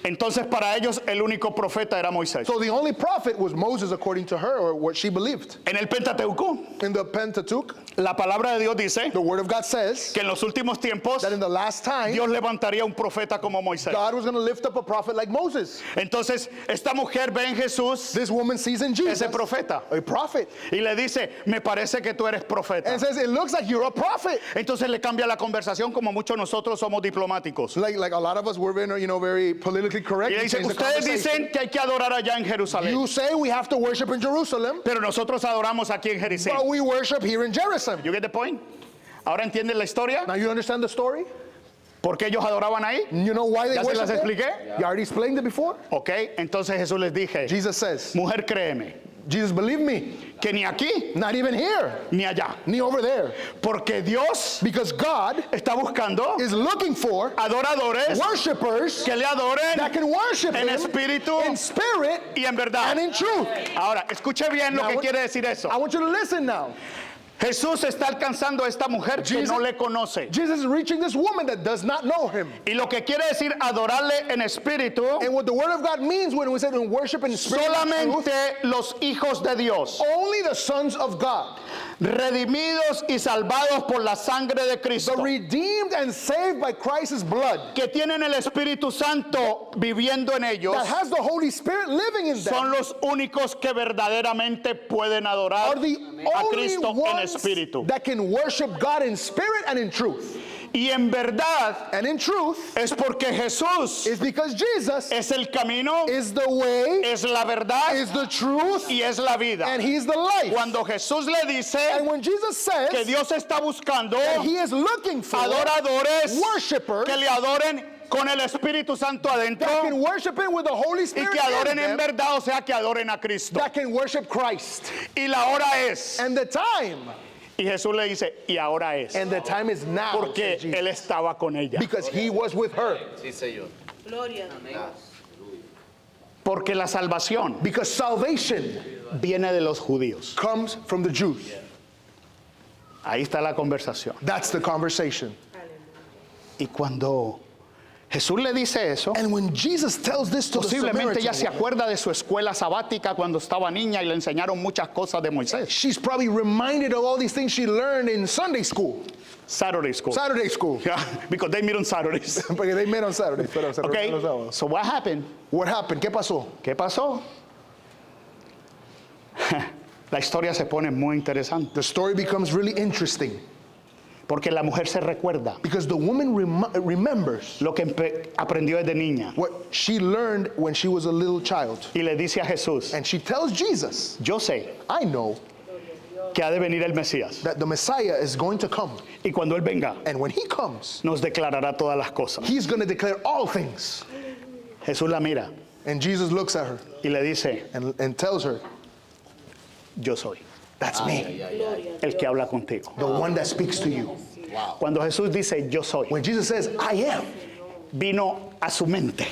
Speaker 2: Entonces, para ellos, el único profeta era Moisés.
Speaker 1: So the only prophet was Moses, according to her, or what she believed.
Speaker 2: En el Pentateuco,
Speaker 1: In the Pentateuch,
Speaker 2: la palabra de Dios dice
Speaker 1: the Word of God says
Speaker 2: que en los últimos tiempos
Speaker 1: that in the last time,
Speaker 2: Dios levantaría un profeta como Moisés.
Speaker 1: God was going to lift up a prophet like Moses.
Speaker 2: Entonces, esta mujer ve en Jesús
Speaker 1: This woman sees in Jesus
Speaker 2: ese profeta
Speaker 1: a prophet
Speaker 2: y le dice, me parece que tú eres profeta.
Speaker 1: and says, it looks like you're a prophet.
Speaker 2: Entonces le cambia la conversación, como muchos nosotros somos diplomáticos.
Speaker 1: Like a lot of us, we're very politically correct.
Speaker 2: Y le
Speaker 1: We
Speaker 2: dice,
Speaker 1: change the
Speaker 2: ustedes
Speaker 1: conversation.
Speaker 2: dicen que hay que adorar allá en Jerusalén,
Speaker 1: You say we have to worship in Jerusalem,
Speaker 2: pero nosotros adoramos aquí en Jericó.
Speaker 1: but we worship here in Jerusalem.
Speaker 2: You get the point? Ahora entienden la historia,
Speaker 1: Now you understand the story?
Speaker 2: por qué ellos adoraban ahí.
Speaker 1: You know why they
Speaker 2: ¿Ya se
Speaker 1: worship
Speaker 2: las
Speaker 1: there?
Speaker 2: expliqué?
Speaker 1: You already explained it before.
Speaker 2: Ok, entonces Jesús les dije,
Speaker 1: Jesus says,
Speaker 2: mujer, créeme,
Speaker 1: Jesus, believe me,
Speaker 2: que ni aquí
Speaker 1: not even here,
Speaker 2: ni allá.
Speaker 1: ni over there.
Speaker 2: Porque Dios
Speaker 1: Because God
Speaker 2: está buscando
Speaker 1: is looking for
Speaker 2: adoradores
Speaker 1: worshipers
Speaker 2: que le adoren
Speaker 1: that can worship
Speaker 2: en
Speaker 1: Him
Speaker 2: espíritu
Speaker 1: in spirit
Speaker 2: y en verdad.
Speaker 1: and in truth.
Speaker 2: Ahora, escuche bien lo
Speaker 1: Now,
Speaker 2: que
Speaker 1: what-
Speaker 2: quiere decir eso.
Speaker 1: I want you to listen now.
Speaker 2: Jesús está alcanzando a esta mujer que
Speaker 1: Jesus-
Speaker 2: no le conoce.
Speaker 1: Jesus is reaching this woman that does not know Him.
Speaker 2: Y lo que quiere decir adorarle en espíritu,
Speaker 1: And what the Word of God means when we say in worship in spirit and truth,
Speaker 2: solamente los hijos de Dios,
Speaker 1: only the sons of God,
Speaker 2: redimidos y salvados por la sangre de
Speaker 1: the
Speaker 2: Cristo,
Speaker 1: redeemed and saved by Christ's blood,
Speaker 2: que tienen el Espíritu Santo viviendo en ellos,
Speaker 1: that has the Holy Spirit living in
Speaker 2: son
Speaker 1: them,
Speaker 2: los únicos que verdaderamente pueden adorar
Speaker 1: are the
Speaker 2: a
Speaker 1: only
Speaker 2: Cristo en
Speaker 1: ones
Speaker 2: espíritu.
Speaker 1: that can worship God in spirit and in truth.
Speaker 2: Y en verdad
Speaker 1: And in truth
Speaker 2: es porque Jesús
Speaker 1: is because Jesus
Speaker 2: es el camino,
Speaker 1: is the way,
Speaker 2: es la verdad
Speaker 1: is the truth,
Speaker 2: y es la vida.
Speaker 1: and He's the life.
Speaker 2: Cuando Jesús le dice
Speaker 1: And when Jesus says
Speaker 2: que Dios está buscando
Speaker 1: that He is looking for
Speaker 2: adoradores
Speaker 1: worshipers
Speaker 2: que le adoren con el Espíritu Santo adentro
Speaker 1: that can worship Him with the Holy
Speaker 2: y
Speaker 1: Spirit
Speaker 2: que adoren
Speaker 1: in
Speaker 2: en
Speaker 1: them,
Speaker 2: verdad, o sea, que adoren a Cristo.
Speaker 1: that can worship Christ.
Speaker 2: Y la hora es,
Speaker 1: And the time,
Speaker 2: y Jesús le dice, y ahora es,
Speaker 1: and the time is now,
Speaker 2: porque
Speaker 1: said Jesus,
Speaker 2: Él estaba con ella.
Speaker 1: because He was with her.
Speaker 3: Sí, Señor.
Speaker 4: Gloria.
Speaker 2: Porque la salvación
Speaker 1: Because salvation
Speaker 2: viene de los judíos.
Speaker 1: comes from the Jews.
Speaker 2: Ahí está la conversación.
Speaker 1: That's the conversation.
Speaker 2: Y cuando Jesús le dice eso,
Speaker 1: And when Jesus tells this to the
Speaker 2: posiblemente ella
Speaker 1: Samaritan
Speaker 2: se
Speaker 1: woman,
Speaker 2: acuerda de su escuela sabática cuando estaba niña y le enseñaron muchas cosas de Moisés.
Speaker 1: she's probably reminded of all these things she learned in Sunday school,
Speaker 2: Saturday school.
Speaker 1: Saturday school.
Speaker 2: Yeah, because they meet on Saturdays.
Speaker 1: Porque they met on Saturdays, pero se
Speaker 2: Okay,
Speaker 1: reúnen los sábados.
Speaker 2: so what happened?
Speaker 1: What happened? ¿Qué pasó?
Speaker 2: ¿Qué pasó? La historia se pone muy interesante
Speaker 1: The story becomes really interesting
Speaker 2: porque la mujer se recuerda
Speaker 1: because the woman remembers
Speaker 2: lo que aprendió desde niña
Speaker 1: what she learned when she was a little child.
Speaker 2: y le dice a Jesús,
Speaker 1: And she tells Jesus,
Speaker 2: yo sé
Speaker 1: I know
Speaker 2: que ha de venir el Mesías
Speaker 1: that the Messiah is going to come.
Speaker 2: y cuando Él venga
Speaker 1: And when He comes,
Speaker 2: nos declarará todas las cosas.
Speaker 1: He's going to declare all things.
Speaker 2: Jesús la mira
Speaker 1: And Jesus looks at her
Speaker 2: y le dice,
Speaker 1: and tells her,
Speaker 2: yo soy
Speaker 1: that's me,
Speaker 2: el que habla contigo.
Speaker 1: the one that speaks to you.
Speaker 2: Cuando Jesús dice yo soy,
Speaker 1: When Jesus says, I am,
Speaker 2: vino a su mente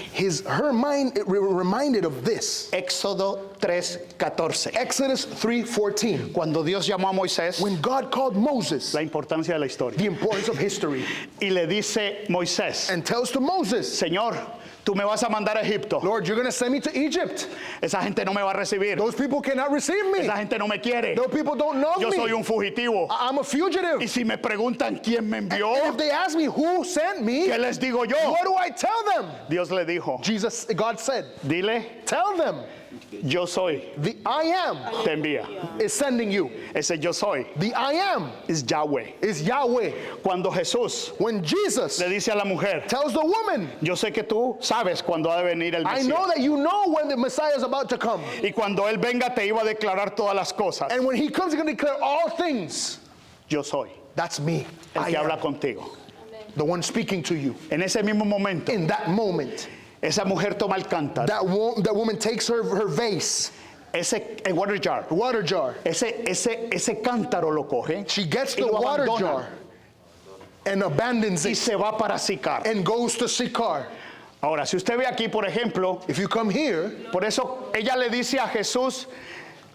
Speaker 1: her mind reminded of this.
Speaker 2: Éxodo 3:14.
Speaker 1: Exodus 3:14.
Speaker 2: Cuando Dios llamó a Moisés,
Speaker 1: When God called Moses,
Speaker 2: la importancia de la historia,
Speaker 1: the importance of history,
Speaker 2: y le dice Moisés,
Speaker 1: and tells to Moses,
Speaker 2: Señor, tú me vas a mandar a Egipto.
Speaker 1: Lord, you're going to send me to Egypt.
Speaker 2: Esa gente no me va a recibir.
Speaker 1: Those people cannot receive me.
Speaker 2: Esa gente no me quiere.
Speaker 1: Those people don't know
Speaker 2: Yo soy
Speaker 1: me.
Speaker 2: un fugitivo.
Speaker 1: I'm a fugitive.
Speaker 2: Y si me preguntan quién me envió,
Speaker 1: And if they ask me who sent me,
Speaker 2: ¿qué les digo yo?
Speaker 1: what do I tell them?
Speaker 2: Dios le dijo,
Speaker 1: God said,
Speaker 2: dile,
Speaker 1: tell them,
Speaker 2: yo soy,
Speaker 1: the I am
Speaker 2: te envía.
Speaker 1: is sending you.
Speaker 2: Ese yo soy
Speaker 1: The I am
Speaker 2: es Yahweh.
Speaker 1: is Yahweh.
Speaker 2: Cuando Jesús
Speaker 1: When Jesus
Speaker 2: le dice a la mujer,
Speaker 1: tells the woman,
Speaker 2: yo sé que tú sabes cuándo ha de venir el
Speaker 1: I
Speaker 2: Mesías.
Speaker 1: know that you know when the Messiah is about to come.
Speaker 2: Y cuando Él venga te iba a declarar todas las cosas.
Speaker 1: And when He comes, He's going to declare all things.
Speaker 2: Yo soy
Speaker 1: That's me.
Speaker 2: el
Speaker 1: I
Speaker 2: que
Speaker 1: am,
Speaker 2: habla contigo.
Speaker 1: the one speaking to you.
Speaker 2: En ese mismo momento,
Speaker 1: In that moment,
Speaker 2: esa mujer toma el cántaro,
Speaker 1: that woman takes her vase,
Speaker 2: el water jar.
Speaker 1: the water jar.
Speaker 2: Ese cántaro lo coge
Speaker 1: She gets
Speaker 2: y
Speaker 1: the
Speaker 2: lo
Speaker 1: water
Speaker 2: abandona
Speaker 1: jar and abandons
Speaker 2: y
Speaker 1: it
Speaker 2: se va para Sicar.
Speaker 1: and goes to Sychar.
Speaker 2: Ahora, si usted ve aquí, por ejemplo,
Speaker 1: If you come here,
Speaker 2: por eso ella le dice a Jesús,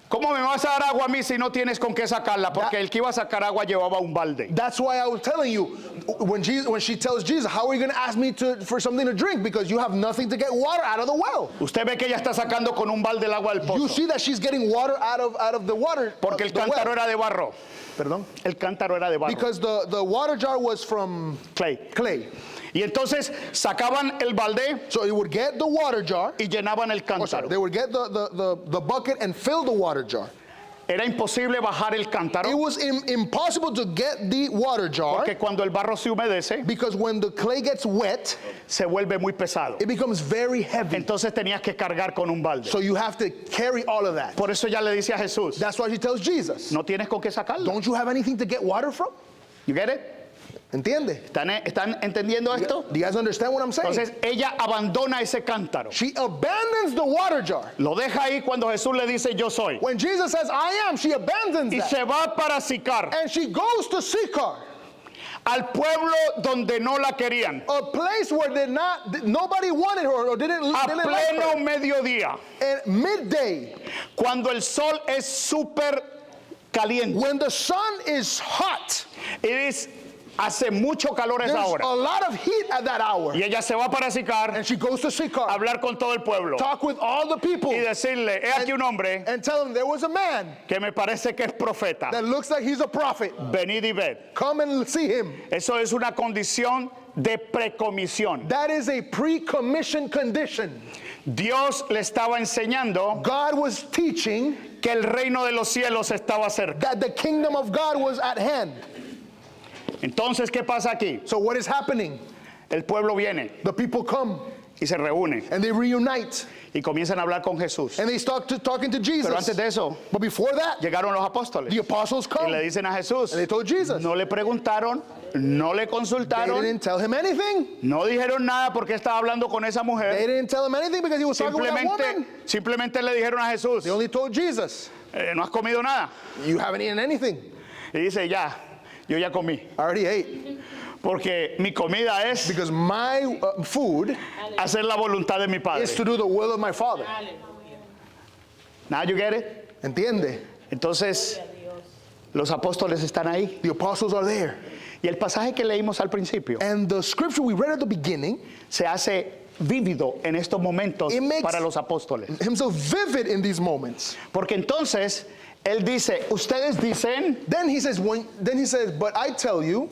Speaker 2: ¿cómo me vas a dar agua a mí si no tienes con qué sacarla? Porque el que iba a sacar agua llevaba un balde.
Speaker 1: that's why I was telling you, when she tells Jesus, how are you going to ask me for something to drink? Because you have nothing to get water out of the well.
Speaker 2: Usted ve que ella está sacando con un balde el agua del
Speaker 1: You
Speaker 2: pozo.
Speaker 1: see that she's getting water out of the water.
Speaker 2: Porque el
Speaker 1: the well.
Speaker 2: cántaro era de barro.
Speaker 1: Perdón?
Speaker 2: El cántaro era de barro.
Speaker 1: Because the water jar was from
Speaker 2: Clay.
Speaker 1: clay.
Speaker 2: Y entonces sacaban el balde
Speaker 1: So it would get the water jar.
Speaker 2: y llenaban el
Speaker 1: Oh, sorry,
Speaker 2: cántaro.
Speaker 1: they would get the bucket and fill the water jar.
Speaker 2: Era imposible bajar el
Speaker 1: It
Speaker 2: cántaro
Speaker 1: was impossible to get the water jar
Speaker 2: porque cuando el barro se humedece
Speaker 1: because when the clay gets wet,
Speaker 2: se vuelve muy pesado.
Speaker 1: it becomes very heavy.
Speaker 2: Entonces tenías que cargar con un balde.
Speaker 1: So you have to carry all of that.
Speaker 2: Por eso ella le dice a Jesús,
Speaker 1: That's why she tells Jesus,
Speaker 2: no tienes con qué sacarlo.
Speaker 1: don't you have anything to get water from?
Speaker 2: You get it?
Speaker 1: ¿Entiende?
Speaker 2: ¿Están entendiendo esto?
Speaker 1: Do you guys understand what I'm saying?
Speaker 2: Entonces ella abandona ese cántaro.
Speaker 1: She abandons the water jar.
Speaker 2: Lo deja ahí cuando Jesús le dice yo soy.
Speaker 1: When Jesus says, I am, she abandons
Speaker 2: Y
Speaker 1: that.
Speaker 2: se va para Sicar,
Speaker 1: And she goes to Sychar,
Speaker 2: al pueblo donde no la querían.
Speaker 1: a place where nobody wanted her or didn't
Speaker 2: A
Speaker 1: like
Speaker 2: pleno
Speaker 1: her.
Speaker 2: mediodía,
Speaker 1: At midday,
Speaker 2: cuando el sol es súper caliente.
Speaker 1: when the sun is hot,
Speaker 2: Hace mucho calor esa
Speaker 1: there's
Speaker 2: hora.
Speaker 1: a lot of heat at that hour.
Speaker 2: Y ella se va para Sicar
Speaker 1: And she goes to
Speaker 2: a
Speaker 1: Sychar,
Speaker 2: hablar con todo el pueblo
Speaker 1: talk with all the people,
Speaker 2: y decirle, he aquí un hombre
Speaker 1: and tell them there was a man
Speaker 2: que me parece que es profeta.
Speaker 1: that looks like he's a prophet.
Speaker 2: Venid y ved.
Speaker 1: Come and see him.
Speaker 2: Eso es una condición de precomisión.
Speaker 1: That is a pre-commissioned condition.
Speaker 2: Dios le estaba enseñando
Speaker 1: God was teaching
Speaker 2: que el reino de los cielos estaba cerca.
Speaker 1: that the kingdom of God was at hand.
Speaker 2: Entonces, ¿qué pasa aquí?
Speaker 1: So what is happening?
Speaker 2: El pueblo viene
Speaker 1: The people come
Speaker 2: y se reúne
Speaker 1: and they reunite
Speaker 2: y comienzan a hablar con Jesús.
Speaker 1: and they start talking to Jesus.
Speaker 2: Pero antes de eso,
Speaker 1: But before that,
Speaker 2: llegaron los apóstoles
Speaker 1: the apostles
Speaker 2: y
Speaker 1: come
Speaker 2: le
Speaker 1: and
Speaker 2: dicen a Jesús,
Speaker 1: they told Jesus.
Speaker 2: no le preguntaron, no le
Speaker 1: They
Speaker 2: consultaron,
Speaker 1: didn't tell him anything.
Speaker 2: no dijeron nada porque estaba hablando con esa
Speaker 1: They
Speaker 2: mujer.
Speaker 1: didn't tell him anything because he was talking with that woman.
Speaker 2: Simplemente le dijeron a Jesús,
Speaker 1: They only told Jesus,
Speaker 2: no has comido nada.
Speaker 1: you haven't eaten anything.
Speaker 2: Y dice, ya, yo ya comí.
Speaker 1: I already ate.
Speaker 2: Porque mi comida es
Speaker 1: Because my food
Speaker 2: hacer la voluntad de mi Padre.
Speaker 1: is to do the will of my Father.
Speaker 2: Now you get it?
Speaker 1: ¿Entiende?
Speaker 2: Entonces, los apóstoles están ahí.
Speaker 1: The apostles are there.
Speaker 2: Y el pasaje que leímos al principio
Speaker 1: And the scripture we read at the beginning,
Speaker 2: se hace vívido en estos momentos
Speaker 1: It makes-
Speaker 2: para los apóstoles.
Speaker 1: himself vivid in these moments.
Speaker 2: Porque entonces, él dice, ustedes dicen,
Speaker 1: Then he says, but I tell you,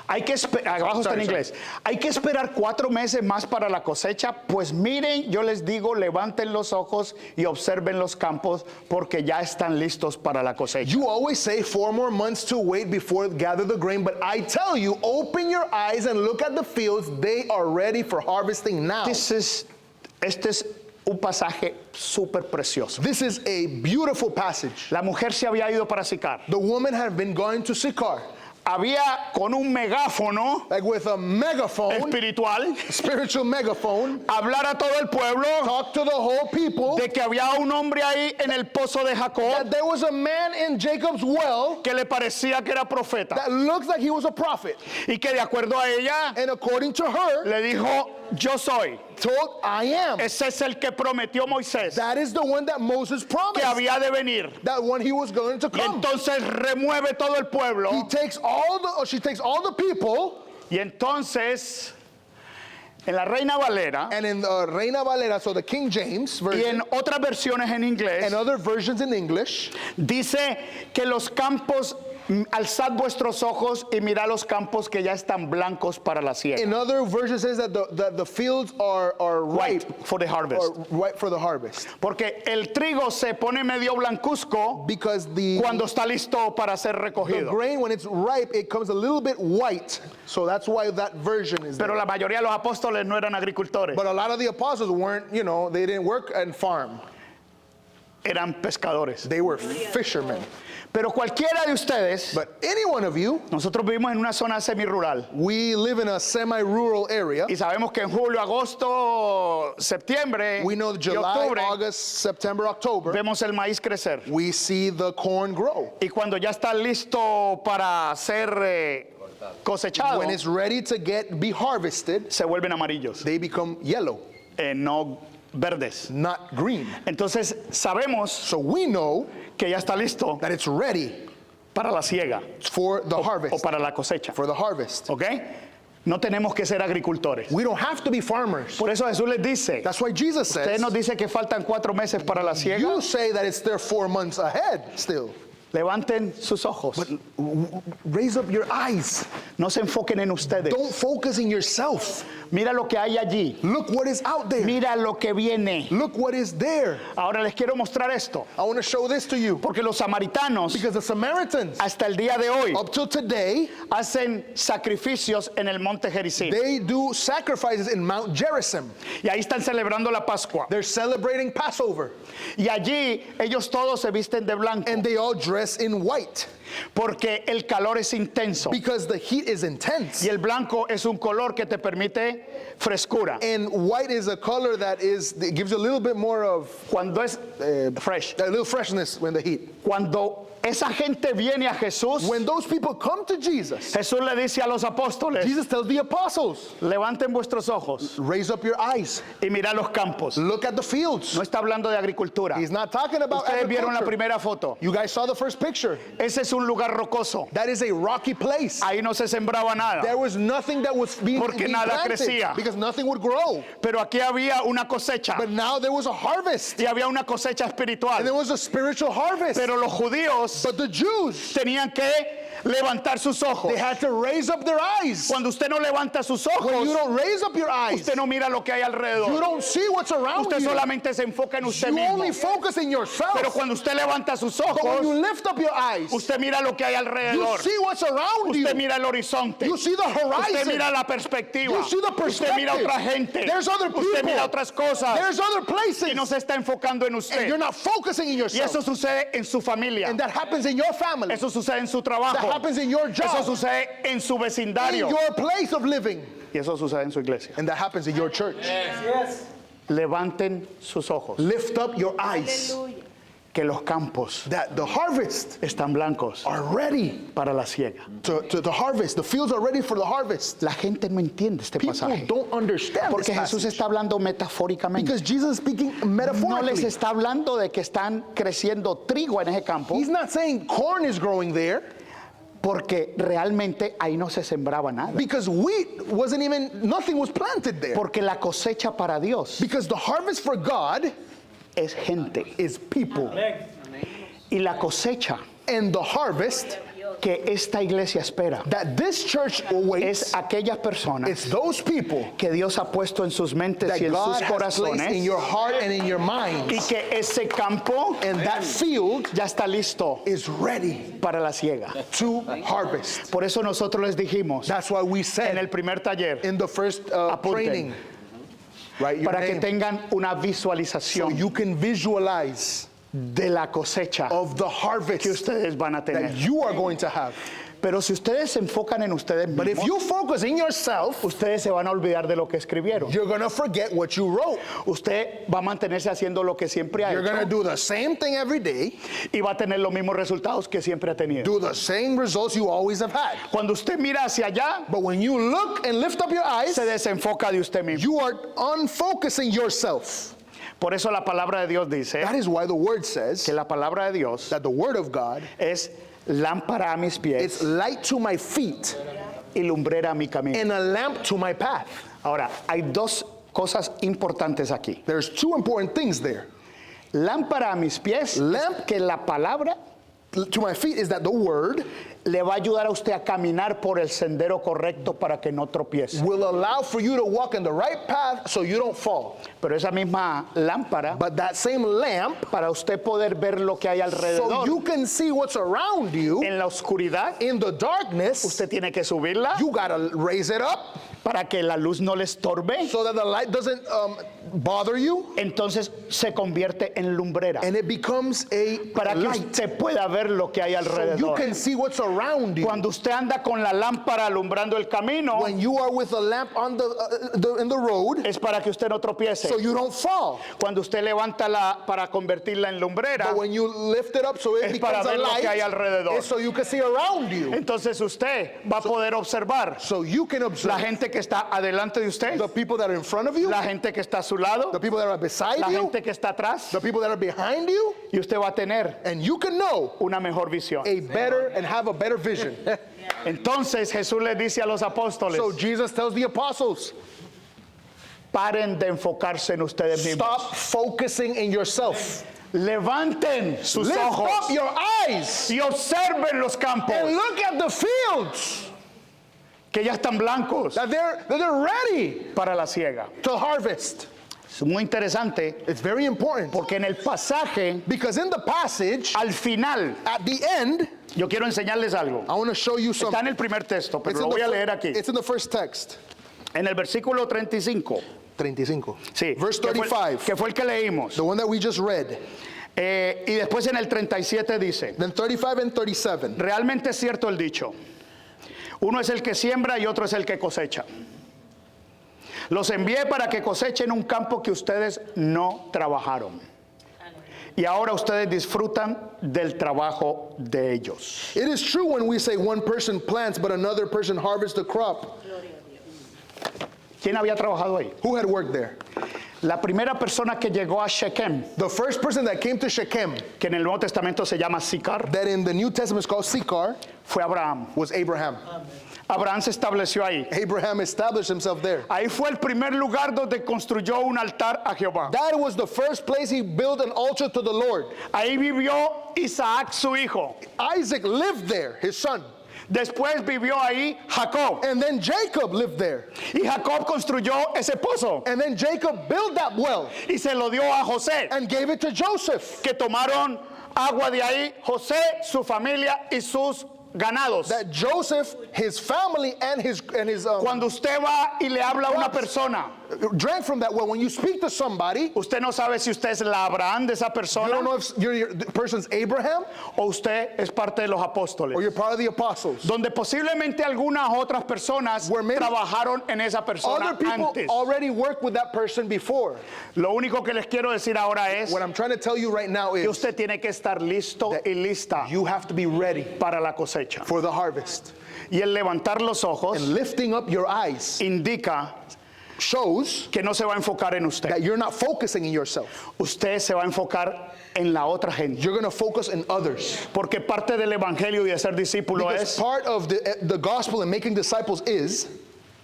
Speaker 2: hay que esperar, abajo está en inglés, hay que esperar 4 meses más para la cosecha, pues miren, yo les digo, levanten los ojos y observen los campos, porque ya están listos para la cosecha.
Speaker 1: you always say 4 more months to wait before gather the grain, but I tell you, open your eyes and look at the fields. They are ready for harvesting now.
Speaker 2: Este es un pasaje súper precioso.
Speaker 1: This is a beautiful passage.
Speaker 2: La mujer se había ido para Sicar.
Speaker 1: The woman had been going to Sychar,
Speaker 2: Había con un megáfono
Speaker 1: like with a megaphone,
Speaker 2: espiritual,
Speaker 1: spiritual megaphone,
Speaker 2: hablar a todo el pueblo
Speaker 1: talk to the whole people
Speaker 2: de que había un hombre ahí en el pozo de Jacob
Speaker 1: that there was a man in Jacob's well
Speaker 2: que le parecía que era profeta
Speaker 1: that looks like he was a prophet.
Speaker 2: y que de acuerdo a ella
Speaker 1: And according to her,
Speaker 2: le dijo, yo soy.
Speaker 1: told, I am.
Speaker 2: Ese es el que prometió Moisés
Speaker 1: That is the one that Moses
Speaker 2: que
Speaker 1: promised.
Speaker 2: había de venir.
Speaker 1: That one he was going to
Speaker 2: Y
Speaker 1: come.
Speaker 2: entonces remueve todo el pueblo
Speaker 1: She takes all the people,
Speaker 2: y entonces en la Reina Valera
Speaker 1: and in the Reina Valera, so the King James
Speaker 2: y
Speaker 1: version,
Speaker 2: en otras versiones en inglés
Speaker 1: and other versions in English,
Speaker 2: dice que los campos, alzad vuestros ojos y mirad los campos que ya están blancos para la siega.
Speaker 1: in other versions says that the fields are ripe,
Speaker 2: Right, for the harvest.
Speaker 1: or ripe for the harvest.
Speaker 2: Porque el trigo se pone medio blancuzco
Speaker 1: Because the
Speaker 2: cuando está listo para ser recogido.
Speaker 1: grain, when it's ripe, it comes a little bit white. So that's why that version is
Speaker 2: Pero
Speaker 1: there.
Speaker 2: la mayoría de los apóstoles no eran agricultores,
Speaker 1: But a lot of the apostles weren't, they didn't work and farm.
Speaker 2: eran pescadores.
Speaker 1: They were fishermen.
Speaker 2: Pero cualquiera de ustedes,
Speaker 1: But any one of you,
Speaker 2: nosotros vivimos en una zona semirural
Speaker 1: we live in a semi-rural area.
Speaker 2: y sabemos que en julio, agosto, septiembre
Speaker 1: We know
Speaker 2: y
Speaker 1: July,
Speaker 2: octubre
Speaker 1: August, September, October,
Speaker 2: vemos el maíz crecer.
Speaker 1: we see the corn grow.
Speaker 2: Y cuando ya está listo para ser cosechado,
Speaker 1: When it's ready to be harvested,
Speaker 2: se vuelven amarillos,
Speaker 1: they become yellow,
Speaker 2: no verdes.
Speaker 1: not green.
Speaker 2: Entonces sabemos
Speaker 1: So we know
Speaker 2: que ya está listo
Speaker 1: that it's ready
Speaker 2: para la siega
Speaker 1: for the
Speaker 2: o
Speaker 1: harvest,
Speaker 2: para la cosecha.
Speaker 1: for the harvest.
Speaker 2: ¿Ok? No tenemos que ser agricultores.
Speaker 1: We don't have to be farmers.
Speaker 2: Por eso Jesús les dice,
Speaker 1: That's why Jesus
Speaker 2: usted
Speaker 1: says,
Speaker 2: nos dice que faltan 4 meses para la siega.
Speaker 1: you say that it's there 4 months ahead still.
Speaker 2: Levanten sus ojos.
Speaker 1: Raise up your eyes.
Speaker 2: No se enfoquen en ustedes.
Speaker 1: Don't focus in yourself.
Speaker 2: Mira lo que hay allí.
Speaker 1: Look what is out there.
Speaker 2: Mira lo que viene.
Speaker 1: Look what is there.
Speaker 2: Ahora les quiero mostrar esto.
Speaker 1: I want to show this to you.
Speaker 2: Porque los samaritanos,
Speaker 1: Because the Samaritans,
Speaker 2: hasta el día de hoy,
Speaker 1: up till today,
Speaker 2: hacen sacrificios en el monte Gerizim.
Speaker 1: they do sacrifices in Mount Gerizim.
Speaker 2: Y ahí están celebrando la Pascua.
Speaker 1: They're celebrating Passover.
Speaker 2: Y allí ellos todos se visten de blanco.
Speaker 1: And they all dress dress in white
Speaker 2: porque el calor es intenso
Speaker 1: because the heat is intense.
Speaker 2: y el blanco es un color que te permite frescura.
Speaker 1: And white is a color that it gives you a little bit more of
Speaker 2: Cuando es fresh,
Speaker 1: a little freshness when the heat.
Speaker 2: cuando esa gente viene a Jesús,
Speaker 1: When those people come to Jesus,
Speaker 2: Jesús le dice a los apóstoles,
Speaker 1: Jesus tells the apostles,
Speaker 2: levanten vuestros ojos
Speaker 1: raise up your eyes,
Speaker 2: y mirad los campos.
Speaker 1: look at the fields.
Speaker 2: No está hablando de agricultura.
Speaker 1: He's not talking about
Speaker 2: Ustedes vieron la
Speaker 1: agriculture.
Speaker 2: primera foto.
Speaker 1: You guys saw the first picture.
Speaker 2: Ese es un lugar rocoso.
Speaker 1: That is a rocky place.
Speaker 2: Ahí no se sembraba nada.
Speaker 1: There was nothing that was being
Speaker 2: Porque
Speaker 1: being
Speaker 2: nada
Speaker 1: planted
Speaker 2: crecía.
Speaker 1: because nothing would grow.
Speaker 2: Pero aquí había una cosecha
Speaker 1: But now there was a harvest.
Speaker 2: y había una cosecha
Speaker 1: And there
Speaker 2: espiritual.
Speaker 1: was a spiritual harvest.
Speaker 2: Pero los judíos
Speaker 1: But the Jews,
Speaker 2: tenían que levantar sus ojos.
Speaker 1: they had to raise up their eyes.
Speaker 2: Cuando usted no levanta sus
Speaker 1: When you
Speaker 2: ojos,
Speaker 1: don't raise up your eyes,
Speaker 2: usted no mira lo que hay
Speaker 1: you
Speaker 2: alrededor.
Speaker 1: don't see what's around
Speaker 2: Usted
Speaker 1: you.
Speaker 2: solamente se enfoca en usted
Speaker 1: You
Speaker 2: mismo.
Speaker 1: only focus in yourself.
Speaker 2: Pero cuando usted levanta sus
Speaker 1: But when you
Speaker 2: ojos,
Speaker 1: lift up your eyes,
Speaker 2: usted mira lo que hay
Speaker 1: you
Speaker 2: alrededor.
Speaker 1: see what's around you.
Speaker 2: Usted mira el horizonte.
Speaker 1: You see the
Speaker 2: Usted
Speaker 1: horizon.
Speaker 2: mira la perspectiva.
Speaker 1: You see the
Speaker 2: Usted mira
Speaker 1: perspective.
Speaker 2: otra gente.
Speaker 1: There's other
Speaker 2: Usted
Speaker 1: people.
Speaker 2: mira otras cosas.
Speaker 1: There's other places.
Speaker 2: Y no se está enfocando en
Speaker 1: And
Speaker 2: usted.
Speaker 1: you're not focusing in
Speaker 2: Y
Speaker 1: yourself.
Speaker 2: eso sucede en su familia.
Speaker 1: And that happens in your family.
Speaker 2: Eso sucede en su
Speaker 1: That
Speaker 2: trabajo.
Speaker 1: happens in your
Speaker 2: Eso
Speaker 1: job.
Speaker 2: sucede en su
Speaker 1: In
Speaker 2: vecindario.
Speaker 1: your place of living.
Speaker 2: Y eso sucede en su iglesia.
Speaker 1: And that happens in your church.
Speaker 2: Levanten sus ojos.
Speaker 1: Lift up your eyes.
Speaker 2: Que los campos
Speaker 1: That the harvest
Speaker 2: están blancos
Speaker 1: are ready
Speaker 2: para la siega.
Speaker 1: to harvest. The fields are ready for the harvest.
Speaker 2: La gente no entiende este
Speaker 1: People
Speaker 2: pasaje.
Speaker 1: don't understand
Speaker 2: Porque
Speaker 1: this
Speaker 2: Jesús
Speaker 1: passage.
Speaker 2: está hablando metafóricamente.
Speaker 1: Because Jesus is speaking
Speaker 2: No
Speaker 1: metaphorically.
Speaker 2: les está hablando de que están creciendo trigo en ese campo,
Speaker 1: He's not saying corn is growing there
Speaker 2: porque realmente ahí no se sembraba nada.
Speaker 1: because wheat wasn't even, nothing was planted there.
Speaker 2: Porque la cosecha para Dios
Speaker 1: Because the harvest for God
Speaker 2: es gente.
Speaker 1: is people.
Speaker 2: Y la cosecha
Speaker 1: And the harvest
Speaker 2: que esta iglesia espera
Speaker 1: that this church awaits,
Speaker 2: es aquellas personas
Speaker 1: it's those people
Speaker 2: que Dios ha puesto en sus mentes
Speaker 1: that
Speaker 2: y en
Speaker 1: God
Speaker 2: sus
Speaker 1: has placed in
Speaker 2: corazones
Speaker 1: your heart and in your
Speaker 2: y
Speaker 1: minds.
Speaker 2: que ese campo
Speaker 1: And that field
Speaker 2: ya está listo
Speaker 1: is ready
Speaker 2: para la siega.
Speaker 1: to harvest.
Speaker 2: Por eso nosotros les dijimos
Speaker 1: That's why we
Speaker 2: en
Speaker 1: said
Speaker 2: el primer taller
Speaker 1: in the first
Speaker 2: Apunten.
Speaker 1: training, right, your
Speaker 2: para que
Speaker 1: name,
Speaker 2: tengan una
Speaker 1: so
Speaker 2: visualización
Speaker 1: you can visualize
Speaker 2: de la cosecha
Speaker 1: of the harvest
Speaker 2: que ustedes van a
Speaker 1: that
Speaker 2: tener.
Speaker 1: you are going to have.
Speaker 2: Pero si ustedes se enfocan en ustedes
Speaker 1: But if
Speaker 2: mismos,
Speaker 1: you focus in yourself,
Speaker 2: ustedes se van a olvidar de lo que escribieron.
Speaker 1: you're going to forget what you wrote.
Speaker 2: Usted va a mantenerse haciendo lo que siempre ha
Speaker 1: You're going to
Speaker 2: hecho
Speaker 1: do the same thing every day,
Speaker 2: y va a tener los mismos resultados que siempre ha tenido.
Speaker 1: do the same results you always have had.
Speaker 2: Cuando usted mira hacia allá,
Speaker 1: But when you look and lift up your eyes,
Speaker 2: se desenfoca de usted mismo.
Speaker 1: you are unfocusing yourself.
Speaker 2: Por eso la palabra de Dios dice
Speaker 1: That is why the word says
Speaker 2: que la palabra de Dios
Speaker 1: that the word of God,
Speaker 2: es lámpara a mis
Speaker 1: it's
Speaker 2: pies
Speaker 1: light to my feet
Speaker 2: y lumbrera a mi camino.
Speaker 1: and a lamp to my path.
Speaker 2: Ahora, hay dos cosas importantes aquí.
Speaker 1: There's two important things there.
Speaker 2: Lámpara a mis pies,
Speaker 1: Lamp-
Speaker 2: que la palabra
Speaker 1: To my feet is that the word
Speaker 2: le va a ayudar a usted a caminar por el sendero correcto para que no tropiece.
Speaker 1: will allow for you to walk in the right path so you don't fall.
Speaker 2: Pero esa misma lámpara,
Speaker 1: But that same lamp,
Speaker 2: para usted poder ver lo que hay
Speaker 1: so
Speaker 2: alrededor
Speaker 1: you can see what's around you
Speaker 2: en la oscuridad,
Speaker 1: in the darkness,
Speaker 2: usted tiene que subirla
Speaker 1: you gotta raise it up
Speaker 2: para que la luz no le estorbe.
Speaker 1: so that the light doesn't bother you,
Speaker 2: Entonces se convierte en lumbrera
Speaker 1: and it becomes a
Speaker 2: para que
Speaker 1: light
Speaker 2: usted pueda ver lo que hay
Speaker 1: so you
Speaker 2: alrededor.
Speaker 1: can see what's around you.
Speaker 2: Cuando usted anda con la lámpara alumbrando el camino,
Speaker 1: When you are with a lamp on in the road,
Speaker 2: es para que usted no tropiece.
Speaker 1: so you don't fall.
Speaker 2: Cuando usted levanta para convertirla en lumbrera,
Speaker 1: But when you lift it up so it
Speaker 2: es para
Speaker 1: becomes a
Speaker 2: ver lo que hay
Speaker 1: light,
Speaker 2: alrededor.
Speaker 1: it's so you can see around you.
Speaker 2: Entonces usted va a poder observar
Speaker 1: So you can
Speaker 2: la
Speaker 1: observe
Speaker 2: gente que está adelante de usted,
Speaker 1: the people that are in front of you,
Speaker 2: la gente que está a su lado,
Speaker 1: the people that are beside
Speaker 2: la
Speaker 1: you,
Speaker 2: gente que está atrás,
Speaker 1: the people that are behind you,
Speaker 2: y usted va a tener
Speaker 1: and you can know
Speaker 2: una mejor visión.
Speaker 1: a better and have a better vision.
Speaker 2: Entonces Jesús le dice a los apóstoles,
Speaker 1: So Jesus tells the apostles,
Speaker 2: paren de enfocarse en ustedes mismos.
Speaker 1: stop focusing in yourself.
Speaker 2: Levanten sus
Speaker 1: Lift
Speaker 2: ojos
Speaker 1: up your eyes
Speaker 2: y observen los campos
Speaker 1: and look at the fields
Speaker 2: que ya están blancos
Speaker 1: that they're ready
Speaker 2: para la siega.
Speaker 1: to harvest.
Speaker 2: Es muy interesante
Speaker 1: It's very important
Speaker 2: porque en el pasaje,
Speaker 1: because in the passage,
Speaker 2: al final,
Speaker 1: at the end,
Speaker 2: yo quiero enseñarles algo.
Speaker 1: I want to show you
Speaker 2: Está
Speaker 1: something.
Speaker 2: en el primer texto, pero
Speaker 1: It's
Speaker 2: lo
Speaker 1: in the
Speaker 2: voy a
Speaker 1: fir-
Speaker 2: leer aquí.
Speaker 1: It's in the first text.
Speaker 2: En el versículo 35.
Speaker 1: 35.
Speaker 2: Sí,
Speaker 1: Verse
Speaker 2: que fue-
Speaker 1: 35.
Speaker 2: que fue el que leímos.
Speaker 1: The one that we just read.
Speaker 2: Y después en el 37 dice,
Speaker 1: Then 35 and 37.
Speaker 2: realmente es cierto el dicho, uno es el que siembra y otro es el que cosecha. Los envié para que cosechen un campo que ustedes no trabajaron. Y ahora ustedes disfrutan del trabajo de ellos.
Speaker 1: It is true when we say one person plants but another person harvests the crop.
Speaker 2: ¿Quién había trabajado ahí?
Speaker 1: Who had worked there?
Speaker 2: La primera persona que llegó a Shechem,
Speaker 1: The first person that came to Shechem,
Speaker 2: que en el Nuevo Testamento se llama Sicar,
Speaker 1: that in the New Testament is called Sychar,
Speaker 2: fue Abraham.
Speaker 1: was Abraham.
Speaker 2: Abraham se estableció ahí.
Speaker 1: Abraham established himself there.
Speaker 2: Ahí fue el primer lugar donde construyó un altar a Jehová.
Speaker 1: That was the first place he built an altar to the Lord.
Speaker 2: Ahí vivió Isaac, su hijo.
Speaker 1: Isaac lived there, his son.
Speaker 2: Después vivió ahí Jacob.
Speaker 1: And then Jacob lived there.
Speaker 2: Y Jacob construyó ese pozo
Speaker 1: And then Jacob built that well
Speaker 2: y se lo dio a José,
Speaker 1: and gave it to Joseph.
Speaker 2: que tomaron agua de ahí José, su familia y sus ganados.
Speaker 1: That Joseph, his family, and his
Speaker 2: Cuando usted va y le habla a una persona,
Speaker 1: drank from that well. When you speak to somebody,
Speaker 2: usted no sabe si usted es la Abraham de esa
Speaker 1: you don't
Speaker 2: persona
Speaker 1: know if the person's Abraham
Speaker 2: o usted es parte de los apóstoles,
Speaker 1: or you're part of the apostles.
Speaker 2: donde posiblemente algunas otras personas
Speaker 1: Where maybe
Speaker 2: trabajaron en esa persona
Speaker 1: Other people
Speaker 2: antes.
Speaker 1: already worked with that person before.
Speaker 2: Lo único que les quiero decir ahora es
Speaker 1: What I'm trying to tell you right now
Speaker 2: que
Speaker 1: is
Speaker 2: usted tiene que estar listo y lista
Speaker 1: you have to be ready
Speaker 2: para la cosecha.
Speaker 1: for the harvest.
Speaker 2: Y el levantar los ojos
Speaker 1: And lifting up your eyes
Speaker 2: indica
Speaker 1: shows
Speaker 2: que no se va a enfocar en usted.
Speaker 1: that you're not focusing in yourself.
Speaker 2: Usted se va a enfocar en la otra gente.
Speaker 1: You're going to focus in others.
Speaker 2: Porque parte del evangelio y de ser discípulo
Speaker 1: Because
Speaker 2: es
Speaker 1: part of the gospel and making disciples is